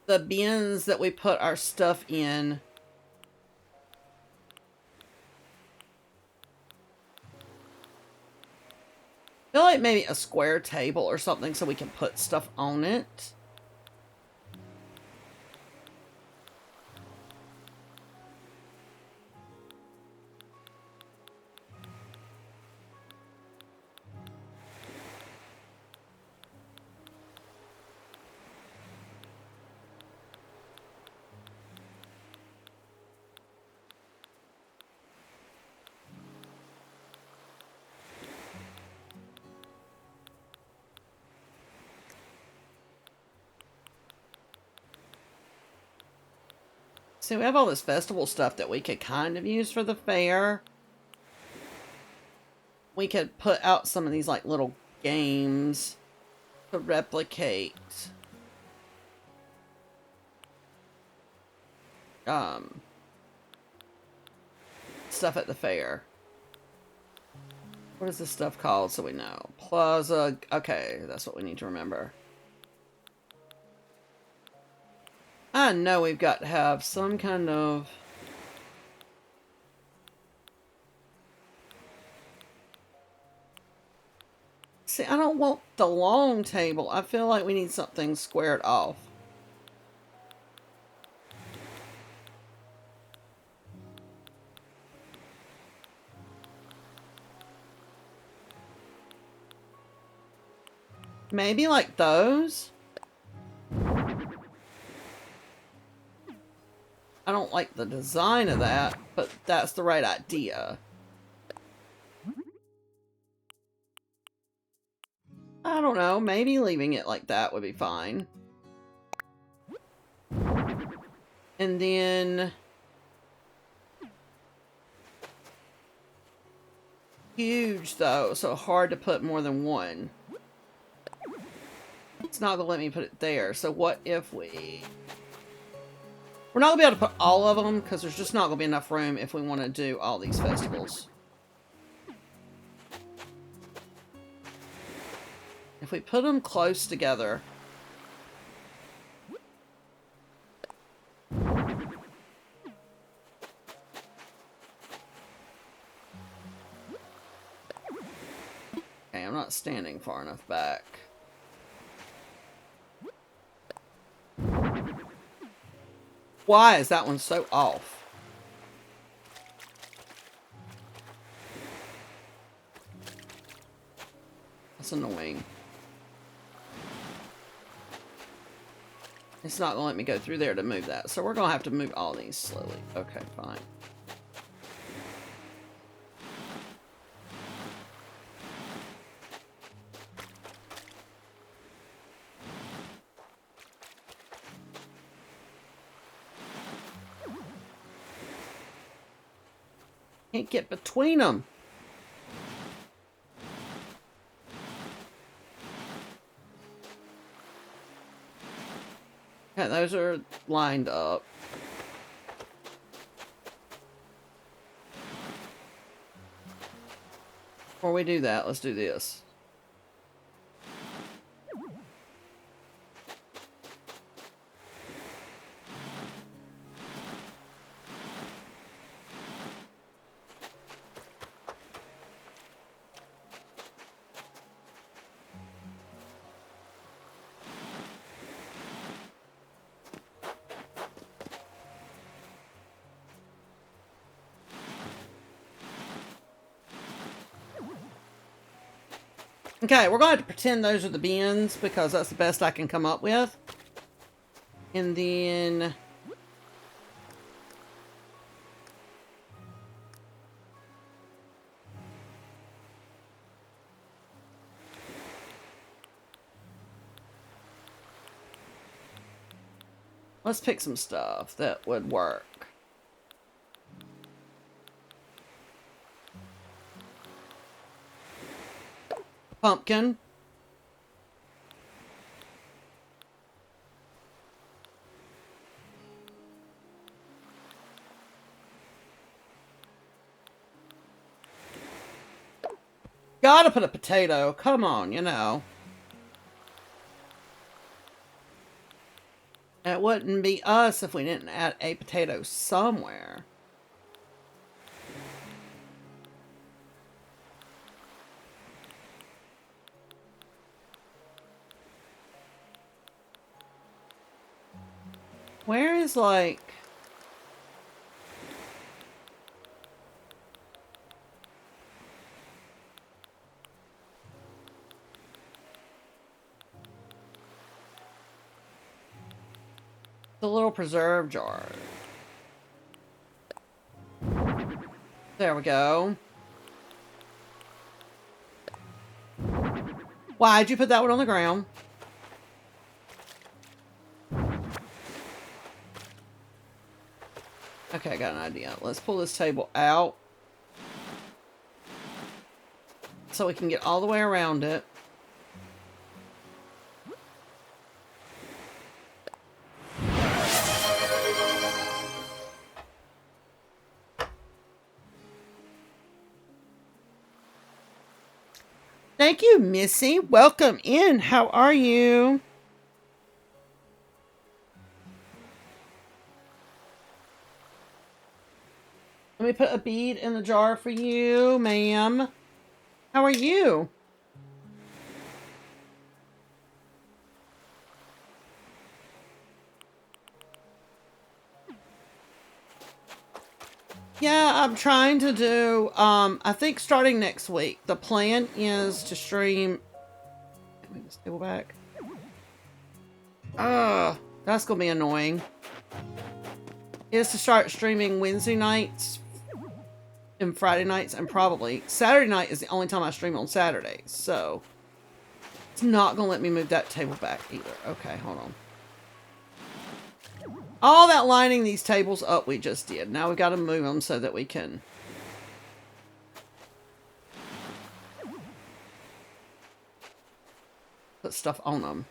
the bins that we put our stuff in? I feel like maybe a square table or something so we can put stuff on it. See, we have all this festival stuff that we could kind of use for the fair. We could put out some of these like little games to replicate stuff at the fair. What is this stuff called so we know? Plaza. Okay, that's what we need to remember. I know we've got to have some kind of... See, I don't want the long table. I feel like we need something squared off. Maybe like those? I don't like the design of that, but that's the right idea. I don't know, maybe leaving it like that would be fine. And then... huge though, so hard to put more than one. It's not gonna let me put it there, so what if we... We're not gonna be able to put all of them, because there's just not gonna be enough room if we want to do all these festivals. If we put them close together... Okay, I'm not standing far enough back. Why is that one so off? That's annoying. It's not going to let me go through there to move that. So we're going to have to move all these slowly. Okay, fine. Can't get between them. Okay, those are lined up. Before we do that, let's do this. Okay, we're going to have to pretend those are the bins because that's the best I can come up with. And then... let's pick some stuff that would work. Pumpkin. Gotta put a potato. Come on, you know. It wouldn't be us if we didn't add a potato somewhere. Where is like... the little preserve jar? There we go. Why'd you put that one on the ground? Okay, I got an idea. Let's pull this table out so we can get all the way around it. Thank you, Missy. Welcome in. How are you? Let me put a bead in the jar for you, ma'am. How are you? Yeah, I'm trying to do, I think starting next week, the plan is to stream... Move this table back. That's gonna be annoying. Is to start streaming Wednesday nights and Friday nights, and probably Saturday night is the only time I stream on Saturdays, so it's not gonna let me move that table back either. Okay, hold on. All that lining these tables up we just did. Now we got to move them so that we can put stuff on them.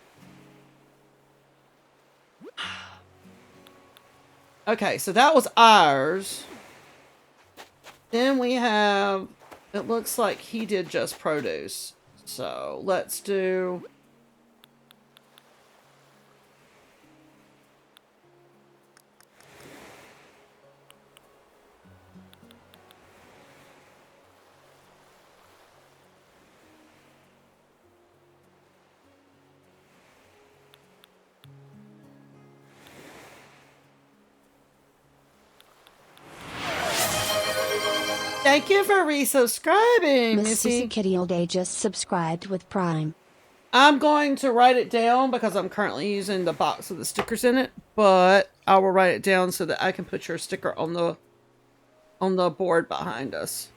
Okay, so that was ours. Then we have, it looks like he did just produce. So let's do... Thank you for resubscribing, Miss Missy. Sissy Kitty All Day just subscribed with Prime. I'm going to write it down because I'm currently using the box with the stickers in it, but I will write it down so that I can put your sticker on the board behind us.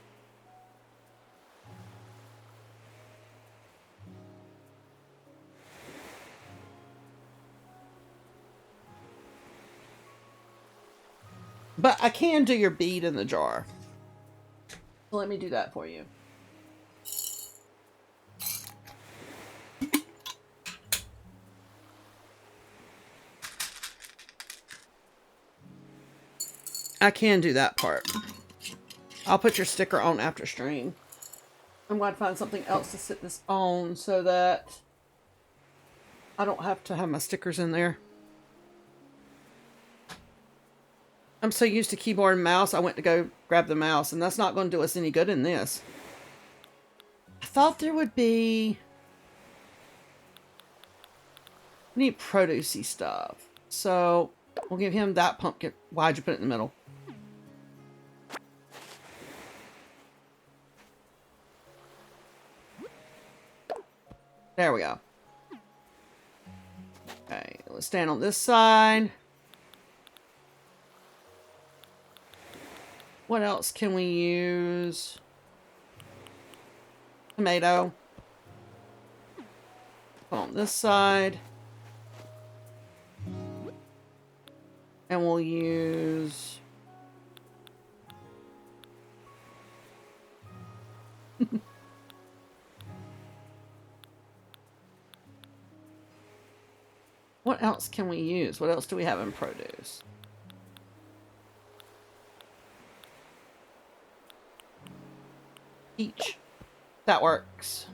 But I can do your bead in the jar. So let me do that for you. I can do that part. I'll put your sticker on after stream. I'm going to find something else to sit this on so that I don't have to have my stickers in there. I'm so used to keyboard and mouse, I went to go grab the mouse, and that's not going to do us any good in this. I thought there would be... We need produce-y stuff. So, we'll give him that pumpkin. Why'd you put it in the middle? There we go. Okay, let's stand on this side. What else can we use? Tomato. Put on this side. And we'll use... What else can we use? What else do we have in produce? Peach. That works.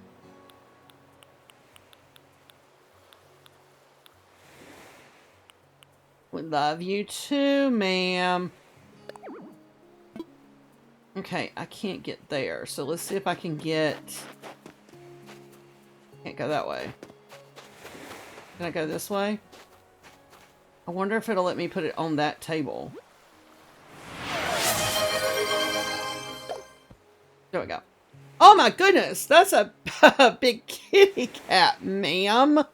We love you too, ma'am. Okay, I can't get there. So let's see if I can get... Can't go that way. Can I go this way? I wonder if it'll let me put it on that table. There we go. Oh my goodness, that's a, a big kitty cat, ma'am.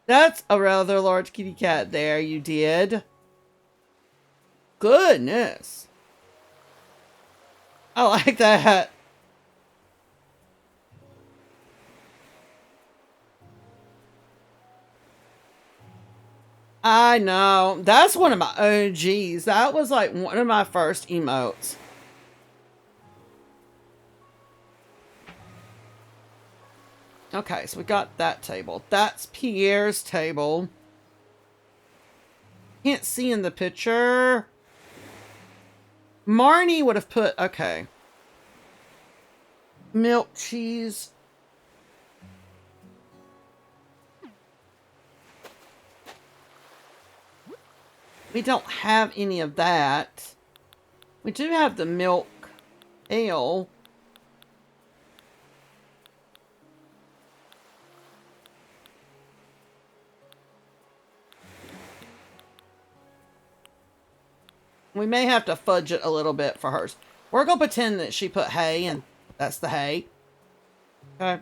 That's a rather large kitty cat there, you did. Goodness. I like that. I know. That's one of my OGs. That was like one of my first emotes. Okay, so we got that table. That's Pierre's table. Can't see in the picture. Marnie would have put, okay. Milk, cheese. We don't have any of that. We do have the milk ale. We may have to fudge it a little bit for hers. We're going to pretend that she put hay, and that's the hay. Okay.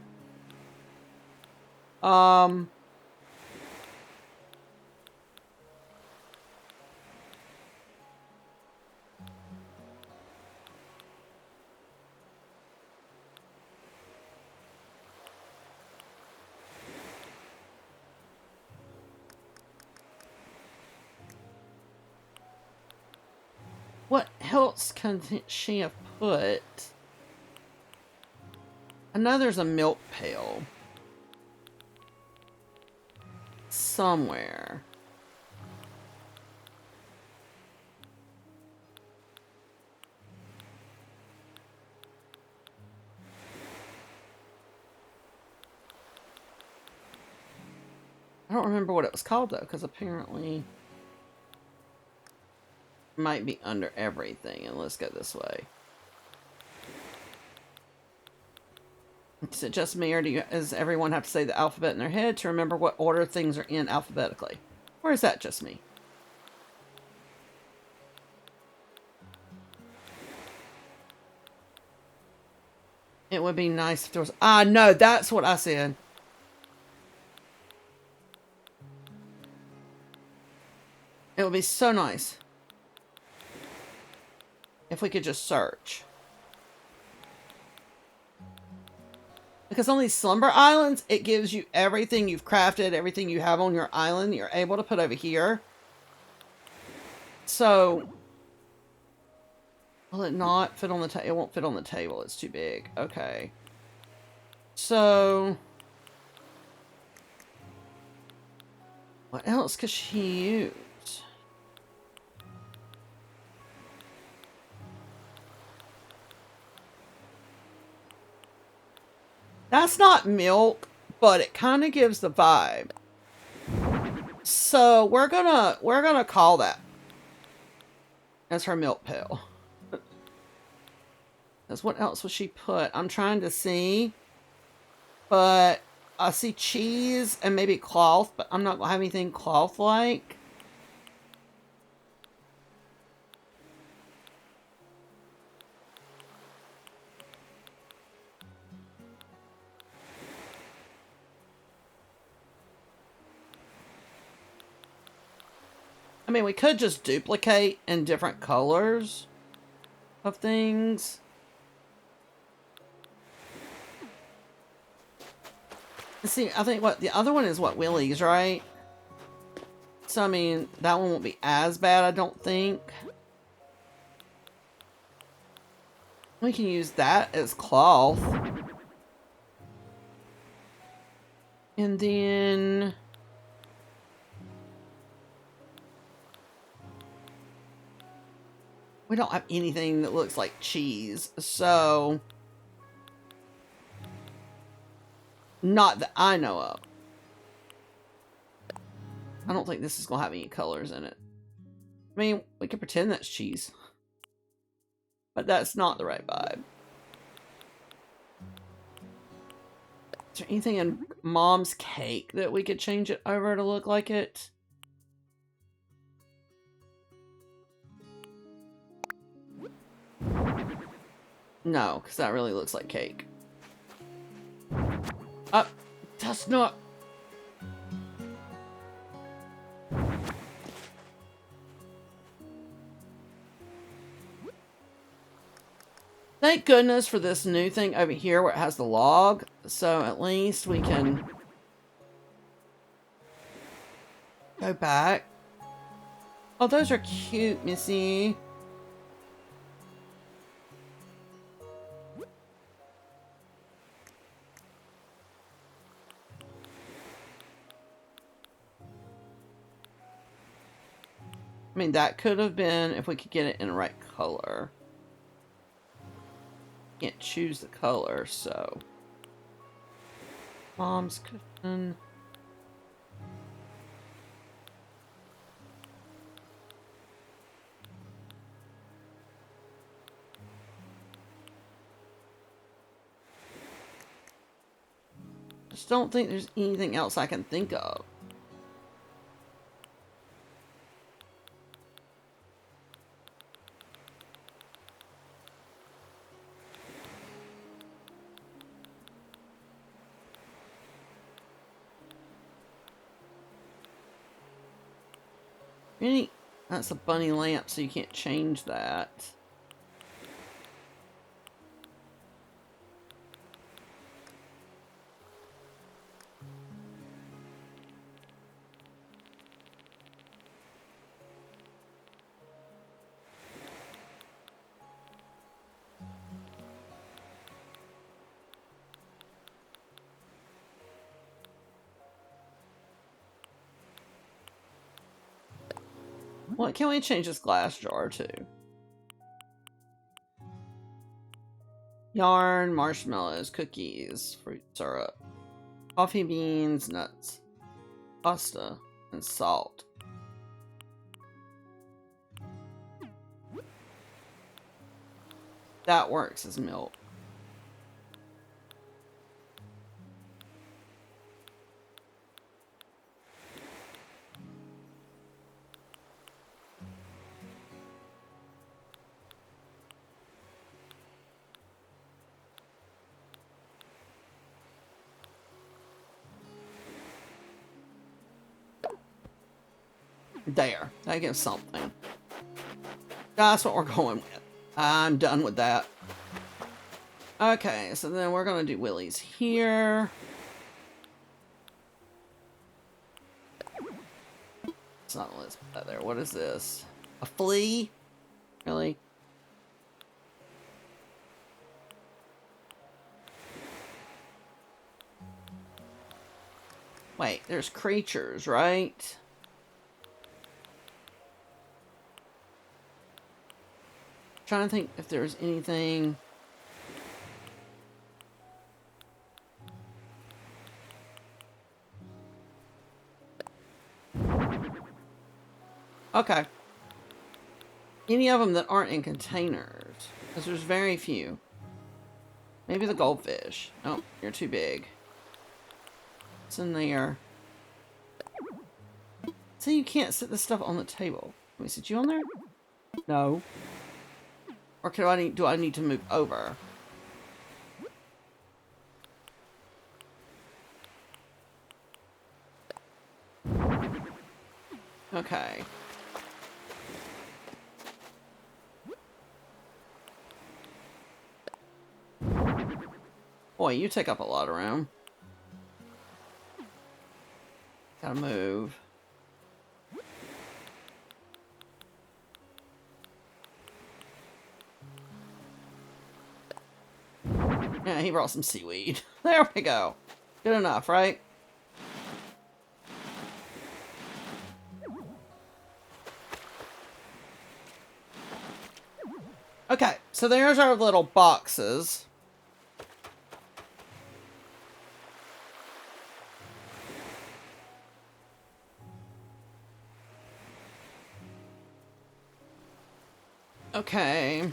What else can she have put? I know there's a milk pail somewhere. I don't remember what it was called though, because apparently it might be under everything. And let's go this way. Is it just me, or does everyone have to say the alphabet in their head to remember what order things are in alphabetically? Or is that just me? It would be nice if there was... Ah, no, that's what I said. It would be so nice if we could just search. Because on these slumber islands, it gives you everything you've crafted, everything you have on your island, you're able to put over here. So, will it not fit on the table? It won't fit on the table. It's too big. Okay. So, what else could she use? That's not milk, but it kind of gives the vibe. So we're gonna call that as her milk pail. Because what else would she put? I'm trying to see, but I see cheese and maybe cloth, but I'm not gonna have anything cloth-like. I mean, we could just duplicate in different colors of things. See, I think what the other one is what Willie's, right? So, I mean, that one won't be as bad, I don't think. We can use that as cloth. And then... we don't have anything that looks like cheese, so... not that I know of. I don't think this is going to have any colors in it. I mean, we can pretend that's cheese. But that's not the right vibe. Is there anything in Mom's cake that we could change it over to look like it? No, because that really looks like cake. That's not... Thank goodness for this new thing over here where it has the log. So at least we can go back. Oh, those are cute, Missy. I mean, that could have been if we could get it in the right color. Can't choose the color, so. Mom's cushion. Just don't think there's anything else I can think of. Really? That's a bunny lamp, so you can't change that. What can we change this glass jar to? Yarn, marshmallows, cookies, fruit syrup, coffee beans, nuts, pasta, and salt. That works as milk. There. That gives something. That's what we're going with. I'm done with that. Okay, so then we're going to do Willie's here. It's not Elizabeth there. What is this? A flea? Really? Wait, there's creatures, right? Trying to think if there's anything. Okay. Any of them that aren't in containers? Because there's very few. Maybe the goldfish. Oh, you're too big. What's in there? So you can't sit this stuff on the table. Let me sit you on there? No. Or do I need to move over? Okay. Boy, you take up a lot of room. Gotta move. Yeah, he brought some seaweed. There we go. Good enough, right? Okay, so there's our little boxes. Okay.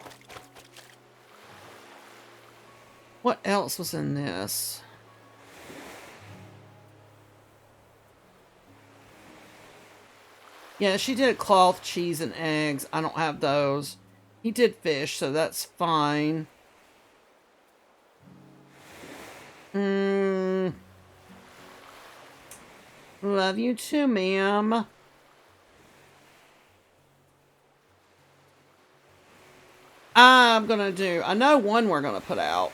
What else was in this? Yeah, she did cloth, cheese, and eggs. I don't have those. He did fish, so that's fine. Love you too, ma'am. I know one we're gonna put out.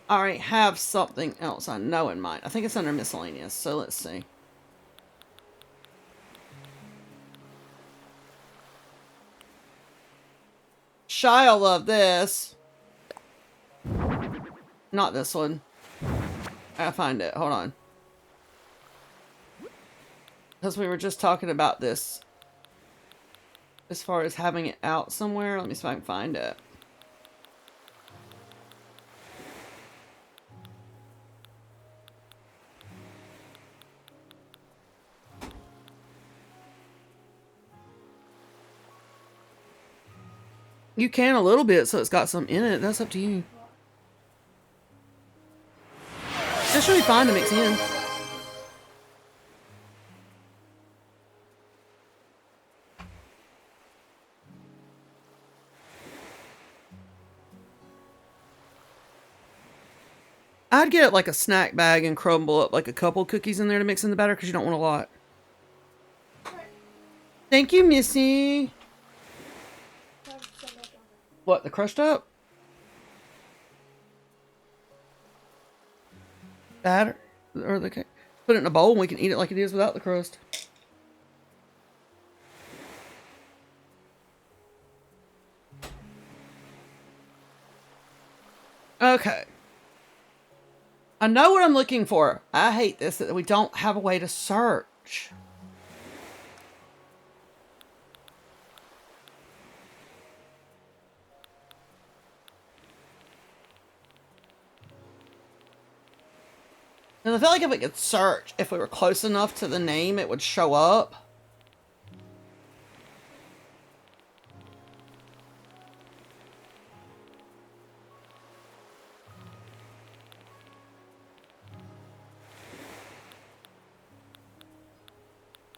I already have something else I know in mind. I think it's under miscellaneous, so let's see. Shy'll love this. Not this one. I gotta find it. Hold on. Because we were just talking about this as far as having it out somewhere. Let me see if I can find it. You can a little bit, so it's got some in it. That's up to you. That should be fine to mix in. I'd get like a snack bag and crumble up like a couple cookies in there to mix in the batter because you don't want a lot. Thank you, Missy. What, the crushed up? Batter? Or the cake? Put it in a bowl and we can eat it like it is without the crust. Okay. I know what I'm looking for. I hate this, that we don't have a way to search. And I feel like if we could search, if we were close enough to the name, it would show up.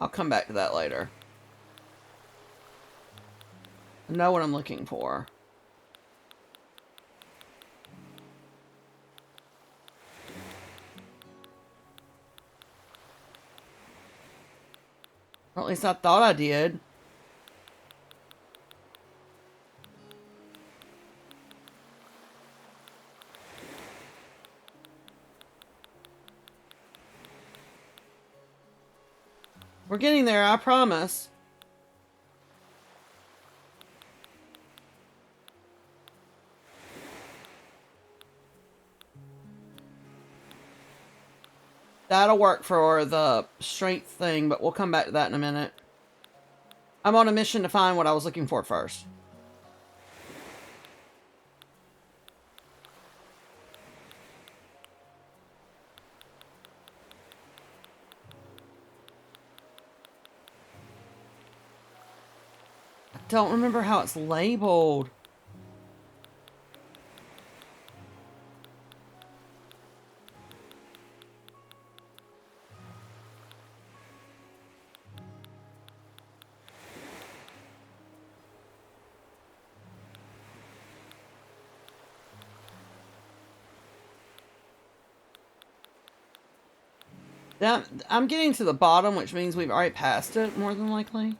I'll come back to that later. I know what I'm looking for. Or at least I thought I did. We're getting there, I promise. That'll work for the strength thing, but we'll come back to that in a minute. I'm on a mission to find what I was looking for first. I don't remember how it's labeled. I'm getting to the bottom, which means we've already passed it, more than likely.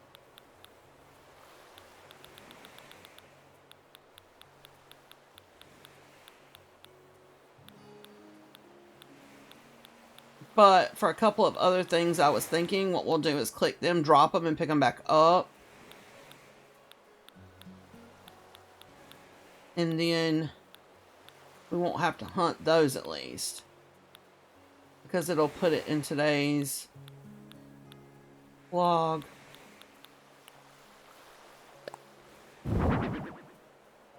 But for a couple of other things I was thinking, what we'll do is click them, drop them, and pick them back up. And then we won't have to hunt those at least. Because it'll put it in today's vlog.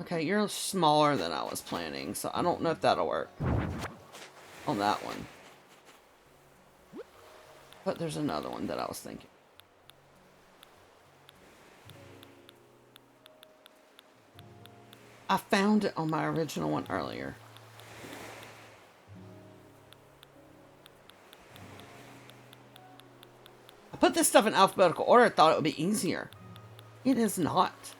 Okay, you're smaller than I was planning, so I don't know if that'll work on that one. But there's another one that I was thinking. I found it on my original one earlier. I put this stuff in alphabetical order. I thought it would be easier. It is not.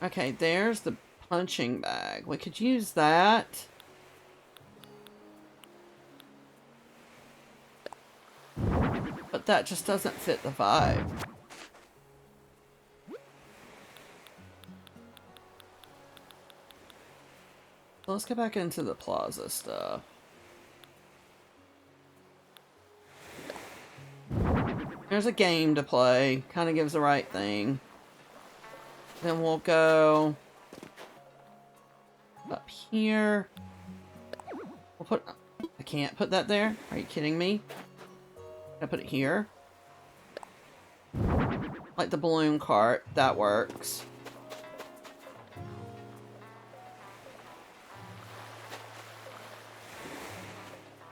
Okay, there's the punching bag. We could use that. But that just doesn't fit the vibe. So let's get back into the plaza stuff. There's a game to play. Kind of gives the right thing. Then we'll go up here. We'll put... I can't put that there. Are you kidding me? I put it here. Like the balloon cart. That works.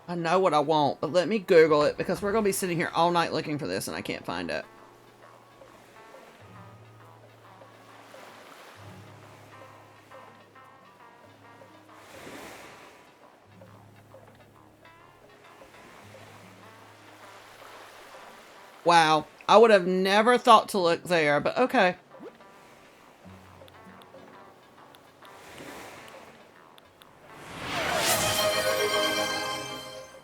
I know what I want, but let me Google it because we're going to be sitting here all night looking for this and I can't find it. Wow. I would have never thought to look there, but okay.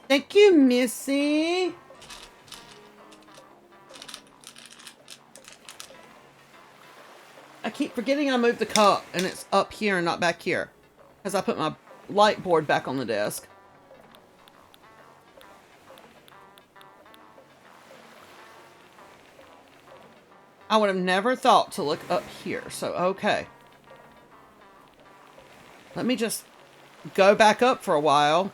Thank you, Missy. I keep forgetting I moved the cup and it's up here and not back here. Because I put my light board back on the desk. I would have never thought to look up here, so okay. Let me just go back up for a while.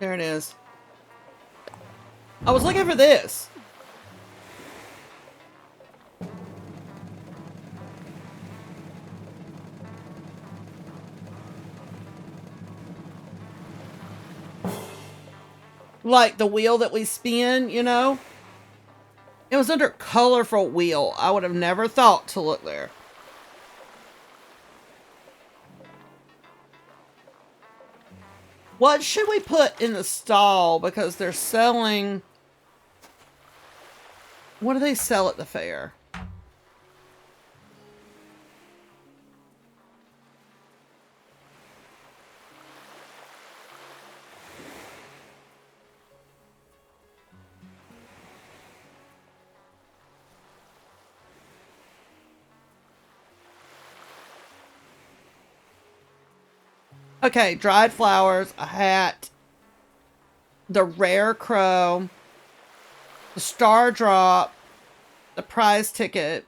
There it is. I was looking for this. Like the wheel that we spin, you know? It was under colorful wheel. I would have never thought to look there. What should we put in the stall? Because they're selling... What do they sell at the fair? Okay, dried flowers, a hat, the rare crow, the star drop, the prize ticket.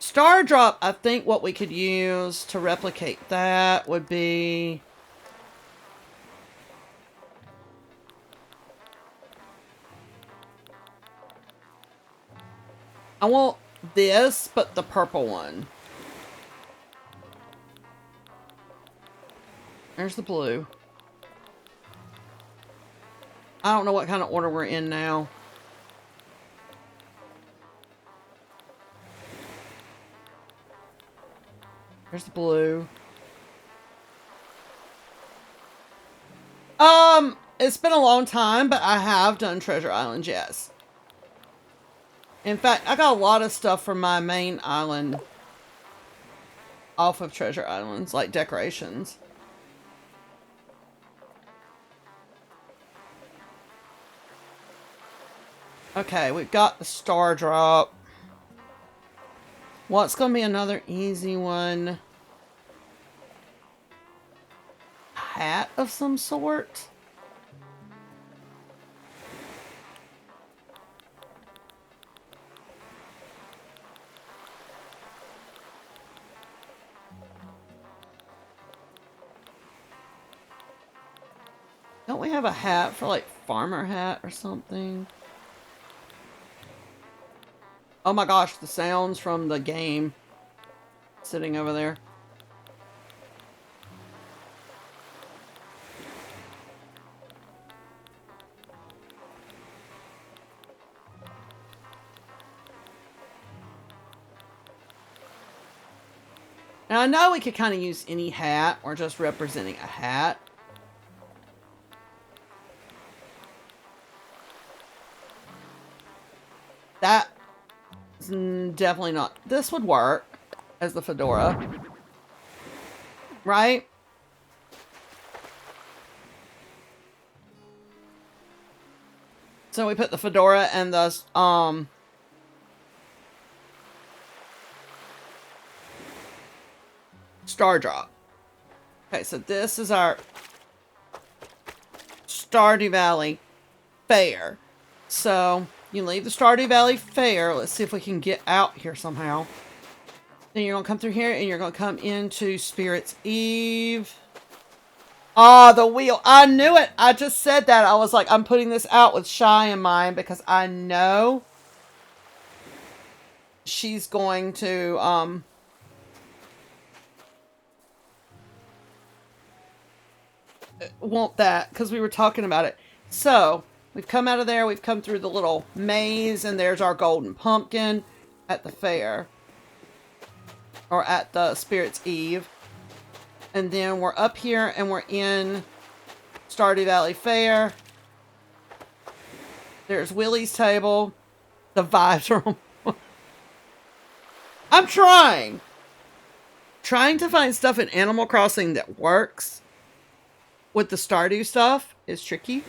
Star drop, I think what we could use to replicate that would be... I want this, but the purple one. There's the blue. I don't know what kind of order we're in now. There's the blue. It's been a long time, but I have done Treasure Island, yes. In fact, I got a lot of stuff from my main island off of Treasure Islands, like decorations. Okay, we've got the star drop. What's going to be another easy one? Hat of some sort? Don't we have a hat for like farmer hat or something? Oh my gosh, the sounds from the game sitting over there. Now I know we could kind of use any hat or just representing a hat. That is definitely not. This would work as the fedora. Right? So we put the fedora and the star drop. Okay, so this is our Stardew Valley Fair. So you leave the Stardew Valley Fair. Let's see if we can get out here somehow. Then you're going to come through here and you're going to come into Spirit's Eve. Ah, the wheel. I knew it. I just said that. I was like, I'm putting this out with Shy in mind because I know she's going to, want that because we were talking about it. So we've come out of there. We've come through the little maze and there's our golden pumpkin at the fair or at the Spirit's Eve. And then we're up here and we're in Stardew Valley Fair. There's Willie's table. The vibes are on. I'm trying to find stuff in Animal Crossing that works with the Stardew stuff is tricky.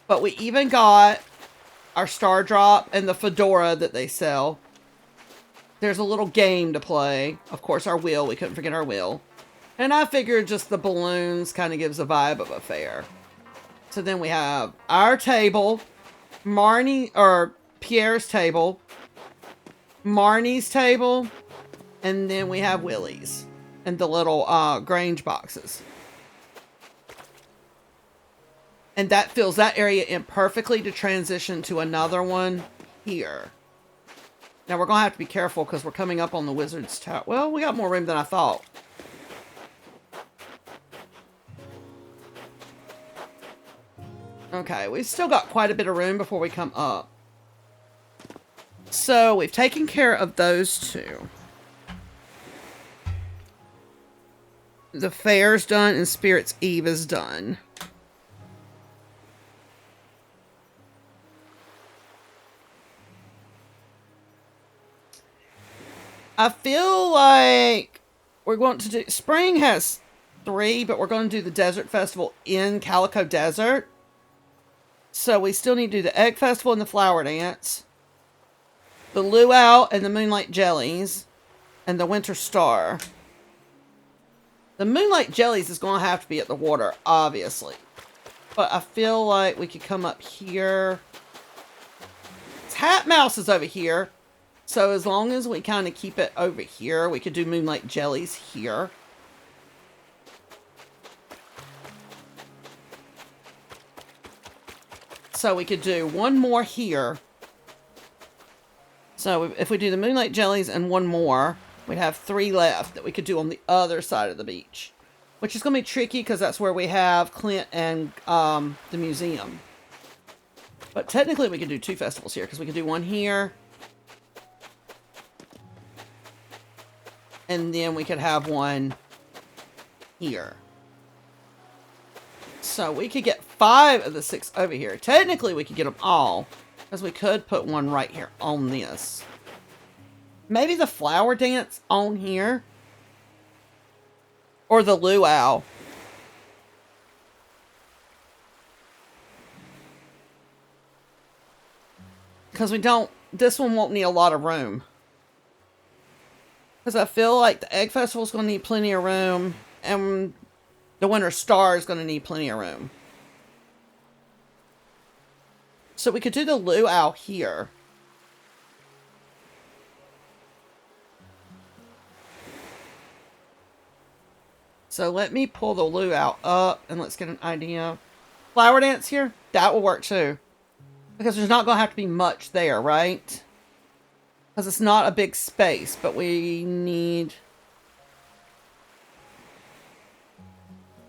But we even got our Star Drop and the fedora that they sell. There's a little game to play. Of course, our wheel. We couldn't forget our wheel. And I figured just the balloons kind of gives a vibe of a fair. So then we have our table, Pierre's table, Marnie's table, and then we have Willie's and the little Grange boxes. And that fills that area in perfectly to transition to another one here. Now we're going to have to be careful because we're coming up on the Wizard's Tower. Well, we got more room than I thought. Okay, we've still got quite a bit of room before we come up. So, we've taken care of those two. The fair's done and Spirit's Eve is done. I feel like we're going to do... Spring has 3, but we're going to do the Desert Festival in Calico Desert. So we still need to do the Egg Festival and the Flower Dance. The Luau and the Moonlight Jellies. And the Winter Star. The Moonlight Jellies is going to have to be at the water, obviously. But I feel like we could come up here. Hat Mouse is over here. So as long as we kind of keep it over here, we could do Moonlight Jellies here. So we could do one more here. So if we do the Moonlight Jellies and one more, we'd have 3 left that we could do on the other side of the beach. Which is going to be tricky because that's where we have Clint and the museum. But technically we could do 2 festivals here because we could do one here. And then we could have one here. So we could get 5 of the 6 over here. Technically, we could get them all. Because we could put one right here on this. Maybe the Flower Dance on here. Or the Luau. Because we don't... This one won't need a lot of room. Because I feel like the Egg Festival is going to need plenty of room. And the Winter Star is going to need plenty of room. So we could do the luau here. So let me pull the luau up and let's get an idea. flower dance here? That will work too. Because there's not going to have to be much there, right? Because it's not a big space, but we need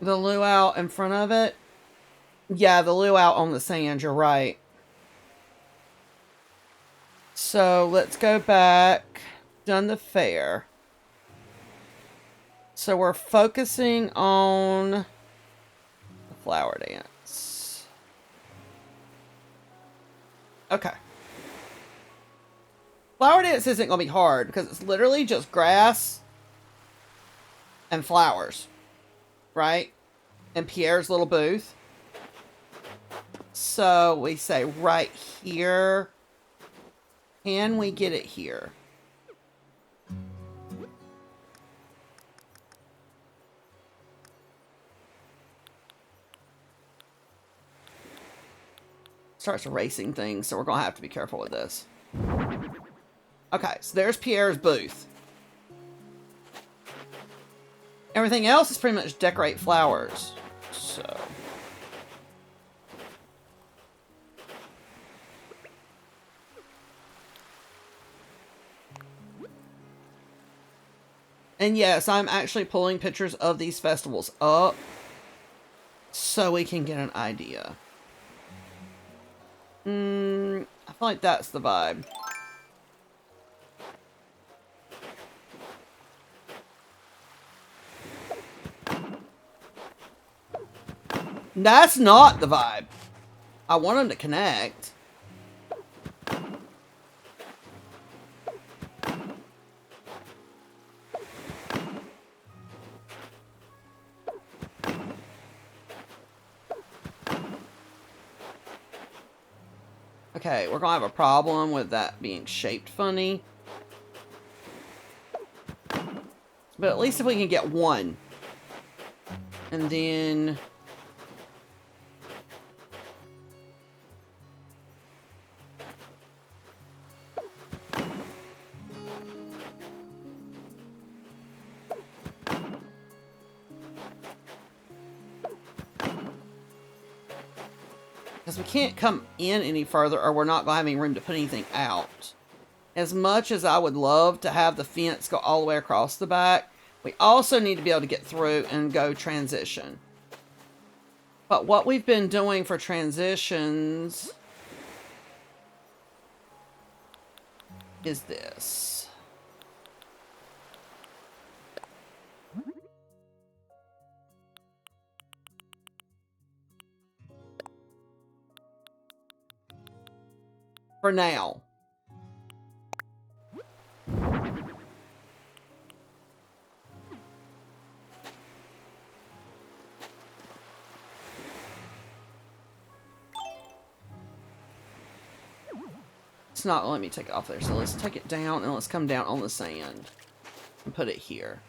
the luau in front of it. Yeah, the luau on the sand, you're right. So let's go back. Done the fair. So we're focusing on the flower dance. Okay. Flower dance isn't going to be hard because it's literally just grass and flowers, right? And Pierre's little booth. So we say right here. Can we get it here? Starts erasing things, so we're going to have to be careful with this. Okay, so there's Pierre's booth. Everything else is pretty much decorate flowers. So... And yes, I'm actually pulling pictures of these festivals up so we can get an idea. I feel like that's the vibe. That's not the vibe. I want them to connect. Okay, we're gonna have a problem with that being shaped funny. But at least if we can get one. And then... because we can't come in any further or we're not going to have any room to put anything out. As much as I would love to have the fence go all the way across the back, we also need to be able to get through and go transition. But what we've been doing for transitions is this. For now. It's not letting me take it off there, so let's take it down and let's come down on the sand and put it here.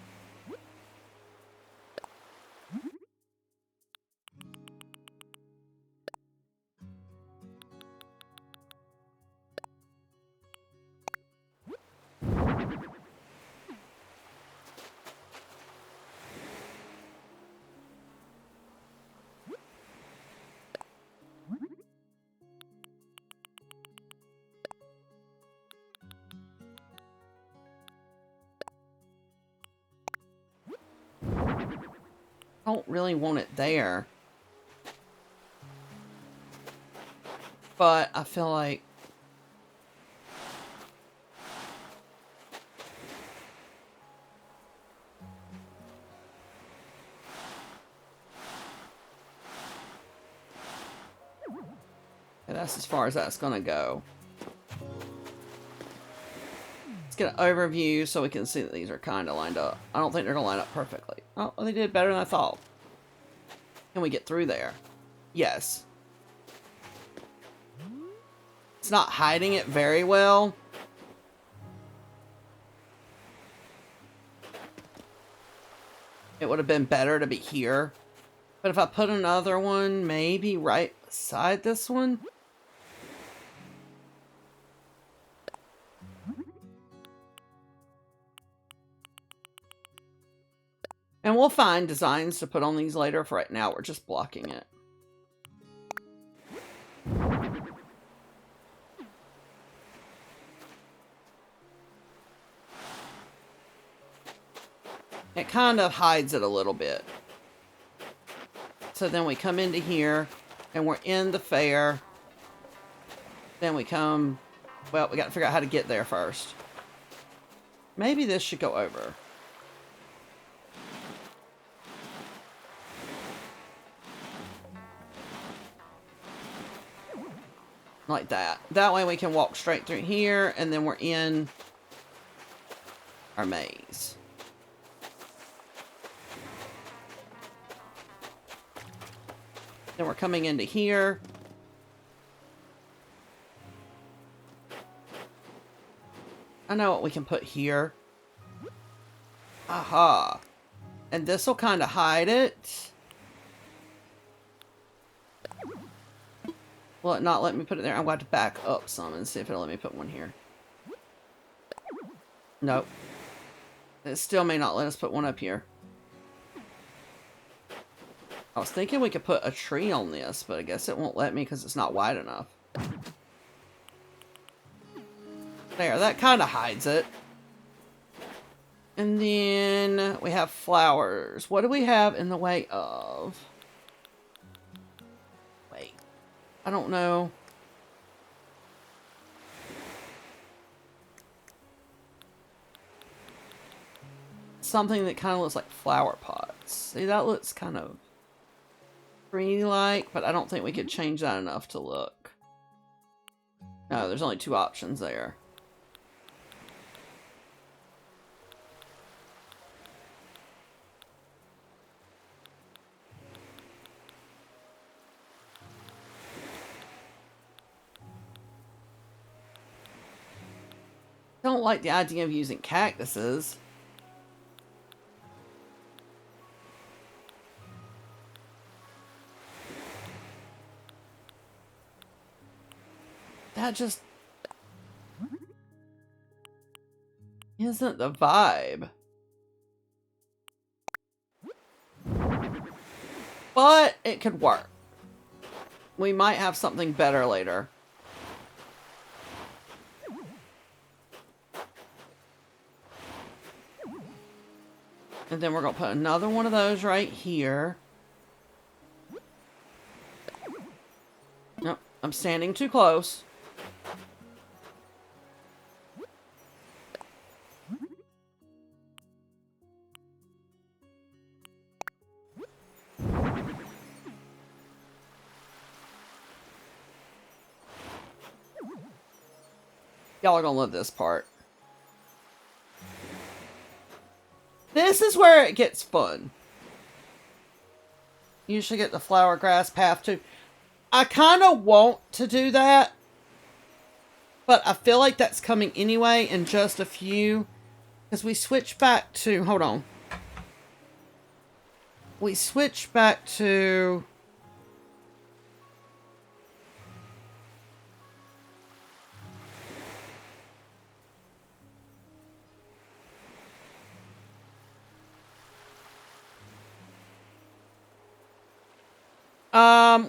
I don't really want it there. But I feel like... and that's as far as that's going to go. Let's get an overview so we can see that these are kind of lined up. I don't think they're going to line up perfectly. Oh, they did better than I thought. Can we get through there? Yes. It's not hiding it very well. It would have been better to be here. But if I put another one, maybe right beside this one. And we'll find designs to put on these later. For right now, we're just blocking it. It kind of hides it a little bit. So then we come into here, and we're in the fair. Then we come... Well, we got to figure out how to get there first. Maybe this should go over. Like that. That way we can walk straight through here, and then we're in our maze. Then we're coming into here. I know what we can put here. Aha. And this will kind of hide it. Will it not let me put it there? I'm going to have to back up some and see if it'll let me put one here. Nope. It still may not let us put one up here. I was thinking we could put a tree on this, but I guess it won't let me because it's not wide enough. There, that kind of hides it. And then we have flowers. What do we have in the way of? Wait. I don't know. Something that kind of looks like flower pots. See, that looks kind of tree-like, but I don't think we could change that enough to look. No, there's only 2 options there. Don't like the idea of using cactuses. That just isn't the vibe. But it could work. We might have something better later. And then we're going to put another one of those right here. Nope, I'm standing too close. Y'all are going to love this part. This is where it gets fun. You should get the flower grass path too. I kind of want to do that, but I feel like that's coming anyway in just a few. Because we switch back to... Hold on. We switch back to...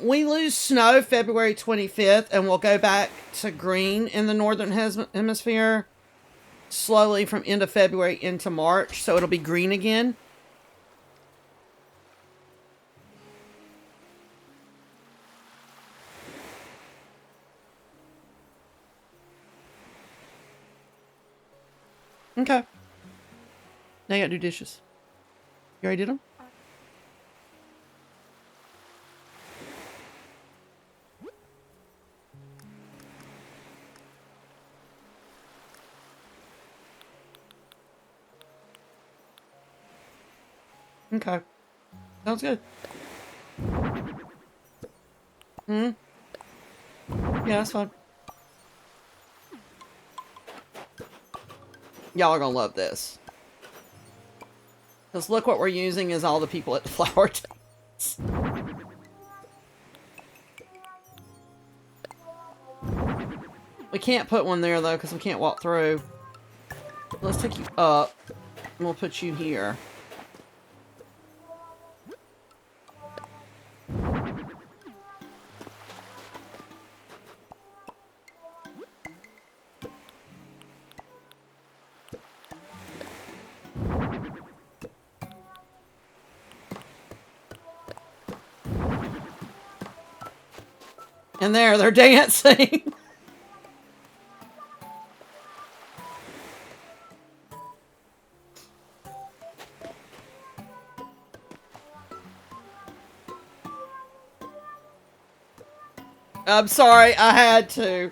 We lose snow February 25th, and we'll go back to green in the northern hemisphere slowly from end of February into March, so it'll be green again. Okay. Now you gotta do dishes. You already did them? Okay. Sounds good. Hmm? Yeah, that's fine. Y'all are gonna love this. Because look what we're using is all the people at the flower tables. We can't put one there though because we can't walk through. Let's take you up and we'll put you here. And there, they're dancing. I'm sorry, I had to.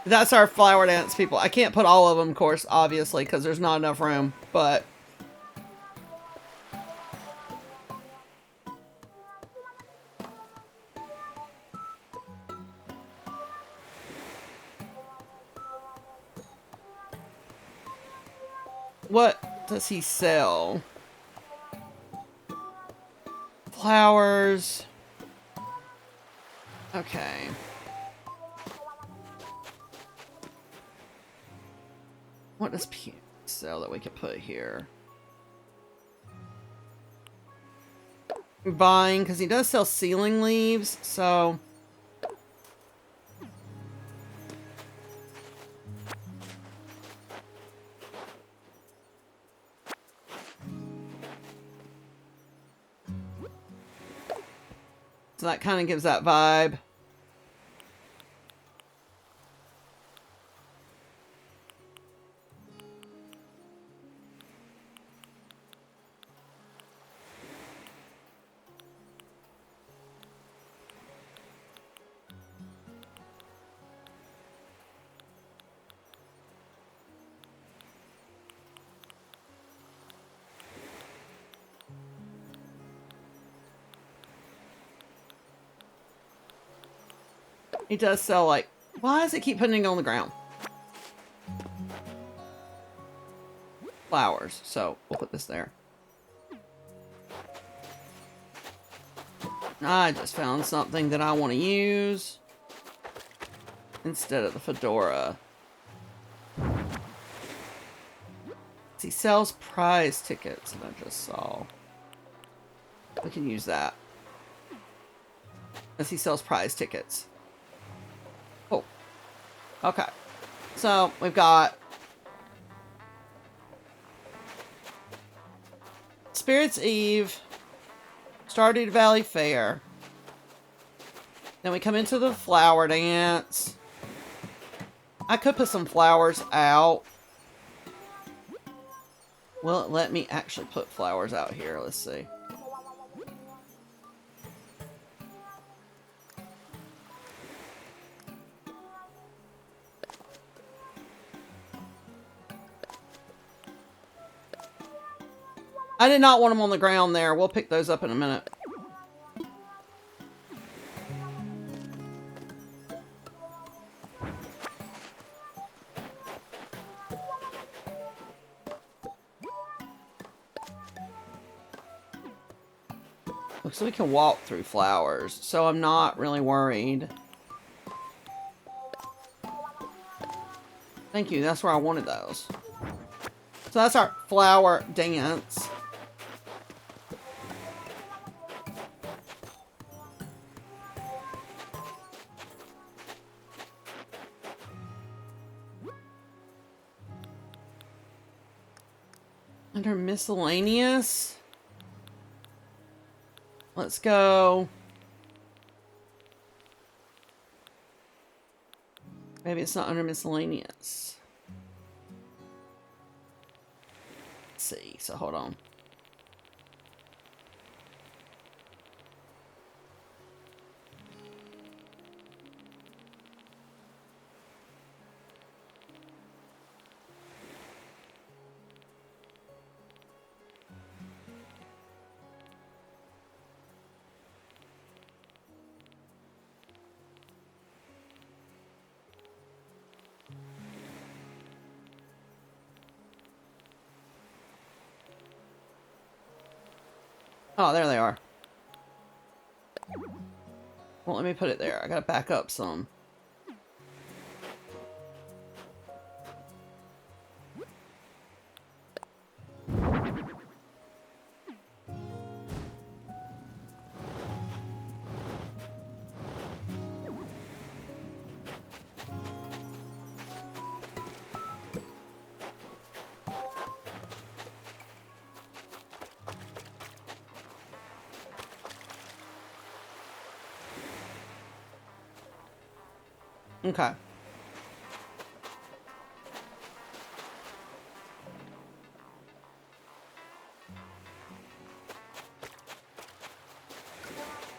That's our flower dance people. I can't put all of them, of course, obviously, because there's not enough room, but... What does he sell? Flowers. Okay. What does P sell that we could put here? Buying, because he does sell ceiling leaves, so... So that kind of gives that vibe. He does sell, like... Why does it keep putting it on the ground? Flowers. So, we'll put this there. I just found something that I want to use. Instead of the fedora. He sells prize tickets that I just saw. We can use that. As he sells prize tickets. Oh. Okay. So, we've got Spirit's Eve, Stardew Valley Fair. Then we come into the flower dance. I could put some flowers out. Will it let me actually put flowers out here? Let's see. I did not want them on the ground there. We'll pick those up in a minute. Looks like we can walk through flowers, so I'm not really worried. Thank you, that's where I wanted those. So that's our flower dance. Under miscellaneous, let's go. Maybe it's not under miscellaneous. Let's see, so hold on. Oh, there they are. Well, let me put it there. I gotta back up some. Okay.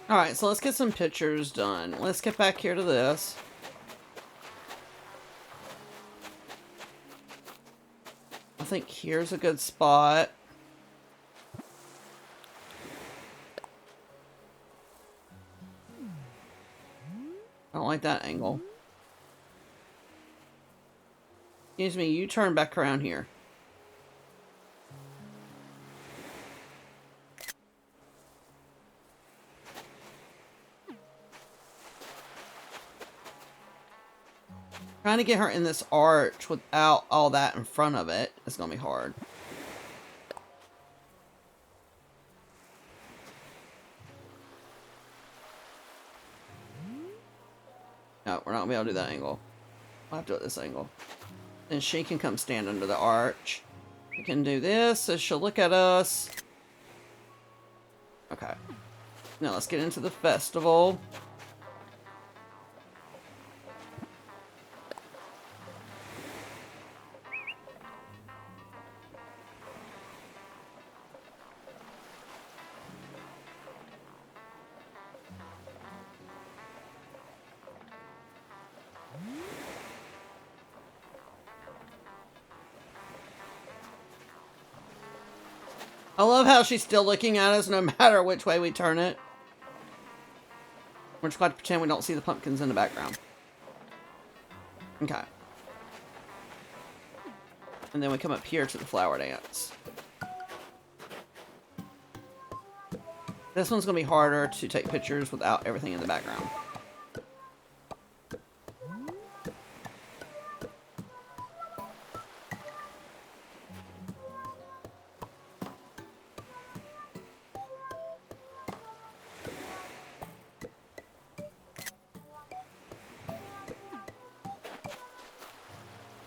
Alright, so let's get some pictures done. Let's get back here to this. I think here's a good spot. I don't like that angle. Excuse me, you turn back around here. Trying to get her in this arch without all that in front of it is going to be hard. No, we're not going to be able to do that angle. We'll have to do it this angle. Then she can come stand under the arch. We can do this, so she'll look at us. Okay. Now let's get into the festival. I love how she's still looking at us no matter which way we turn it. We're just going to pretend we don't see the pumpkins in the background. Okay. And then we come up here to the flower dance. This one's going to be harder to take pictures without everything in the background.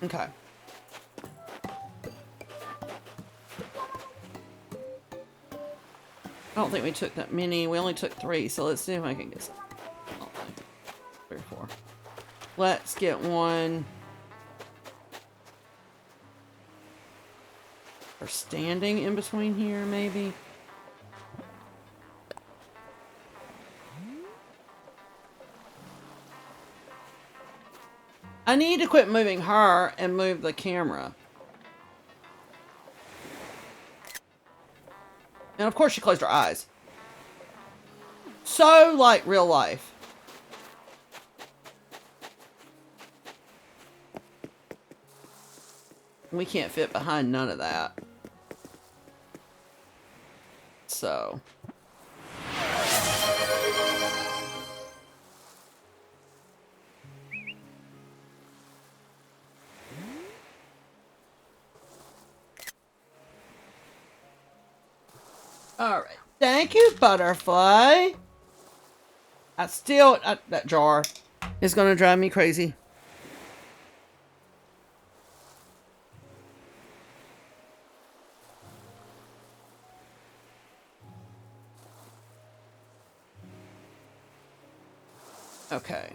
Okay. I don't think we took that many. We only took 3, so let's see if I can get some. Oh, 3 or 4. Let's get one for standing in between here, maybe. I need to quit moving her and move the camera. And of course she closed her eyes. So like real life. We can't fit behind none of that. So. Alright. Thank you, butterfly. That jar is going to drive me crazy. Okay.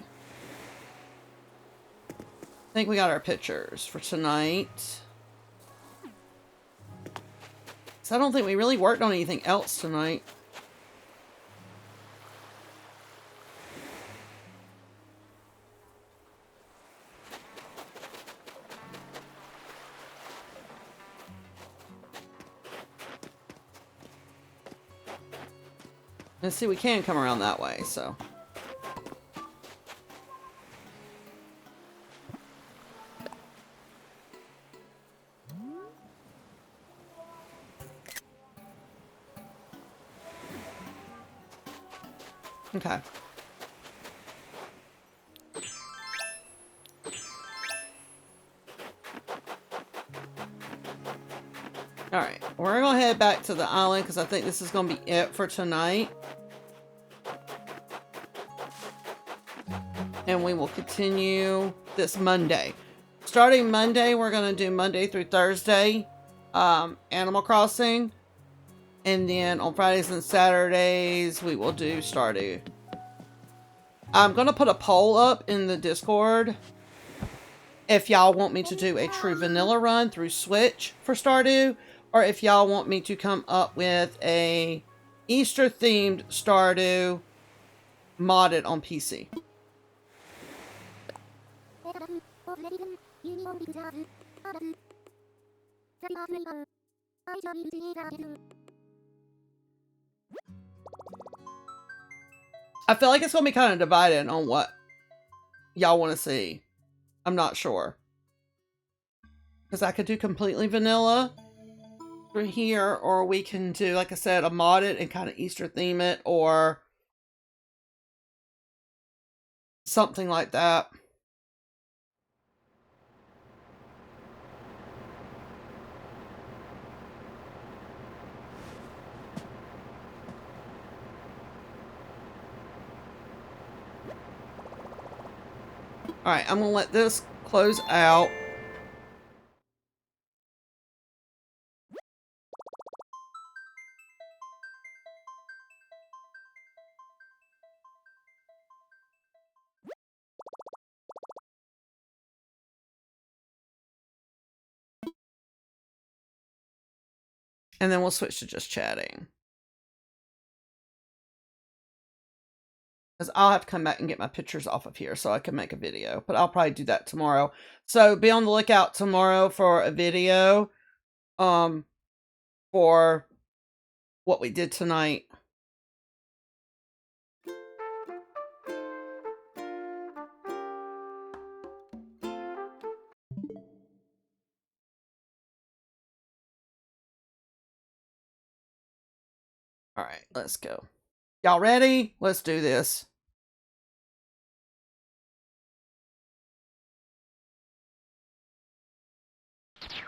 I think we got our pictures for tonight. So I don't think we really worked on anything else tonight. Let's see, we can come around that way, so. Okay. Alright, we're going to head back to the island because I think this is going to be it for tonight. And we will continue this Monday. Starting Monday, we're going to do Monday through Thursday, Animal Crossing. And then on Fridays and Saturdays, we will do Stardew. I'm going to put a poll up in the Discord if y'all want me to do a true vanilla run through Switch for Stardew, or if y'all want me to come up with a Easter-themed Stardew modded on PC. I feel like it's going to be kind of divided on what y'all want to see. I'm not sure. Because I could do completely vanilla through here, or we can do, like I said, a modded and kind of Easter theme it, or something like that. Alright, I'm going to let this close out. And then we'll switch to just chatting. Because I'll have to come back and get my pictures off of here so I can make a video. But I'll probably do that tomorrow. So be on the lookout tomorrow for a video for what we did tonight. Alright, let's go. Y'all ready? Let's do this.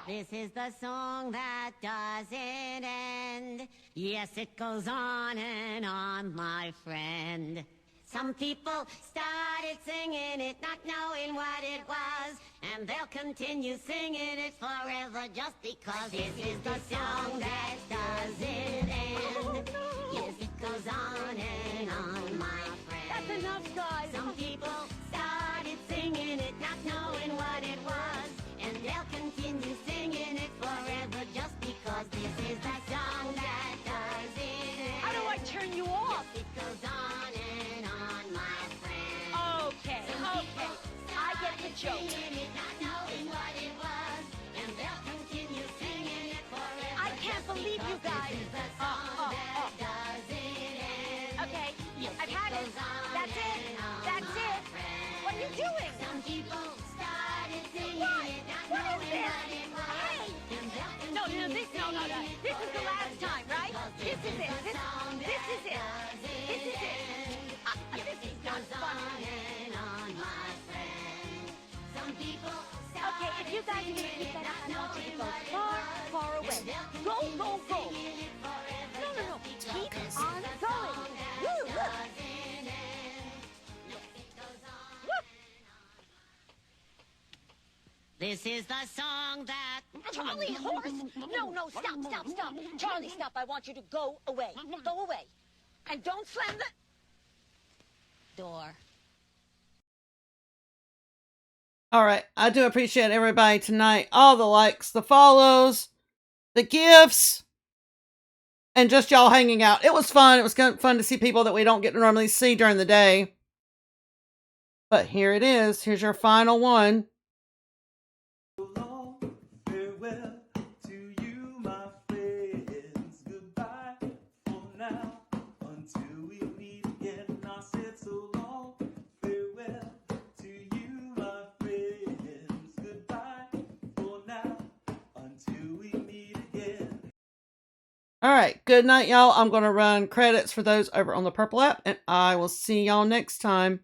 This is the song that doesn't end. Yes, it goes on and on, my friend. Some people started singing it, not knowing what it was, and they'll continue singing it forever just because this is the song that doesn't end. Yes, it goes on and on, my friend. That's enough, guys. Some people started singing it, not knowing what it was, and they'll continue singing it forever just because this is the song that doesn't end. How do I turn you off? Yes, it goes on and on, my friend. Okay, okay. I get the joke. Singing it, not knowing what it was, and they'll continue singing it forever. I can't believe you guys. This is the song that doesn't end. Okay, Yes, I've had it. goes on That's it. and on, That's my it. friend. What are you doing? Some people started singing What? it, not What is knowing this? what it was, Hey! and they'll No, continue this is singing it This is the last forever time, right? just This is it. because This is it. This is it. This is not funny. and on, my friend. Some people Okay, if you guys are gonna keep that up, I want you to go far, far away. Go, go, go. No, no, no. Keep on going. Woo, woo. This is the song that... Charlie, horse! No, no, stop, stop, stop. Charlie, stop. I want you to go away. Go away. And don't slam the door. Alright, I do appreciate everybody tonight. All the likes, the follows, the gifts, and just y'all hanging out. It was fun. It was fun to see people that we don't get to normally see during the day. But here it is. Here's your final one. Farewell to you, my friends. Goodbye for now until we meet again. I said so long. Farewell to you, my friends. Goodbye for now until we meet again. Alright, good night, y'all. I'm going to run credits for those over on the Purple app, and I will see y'all next time.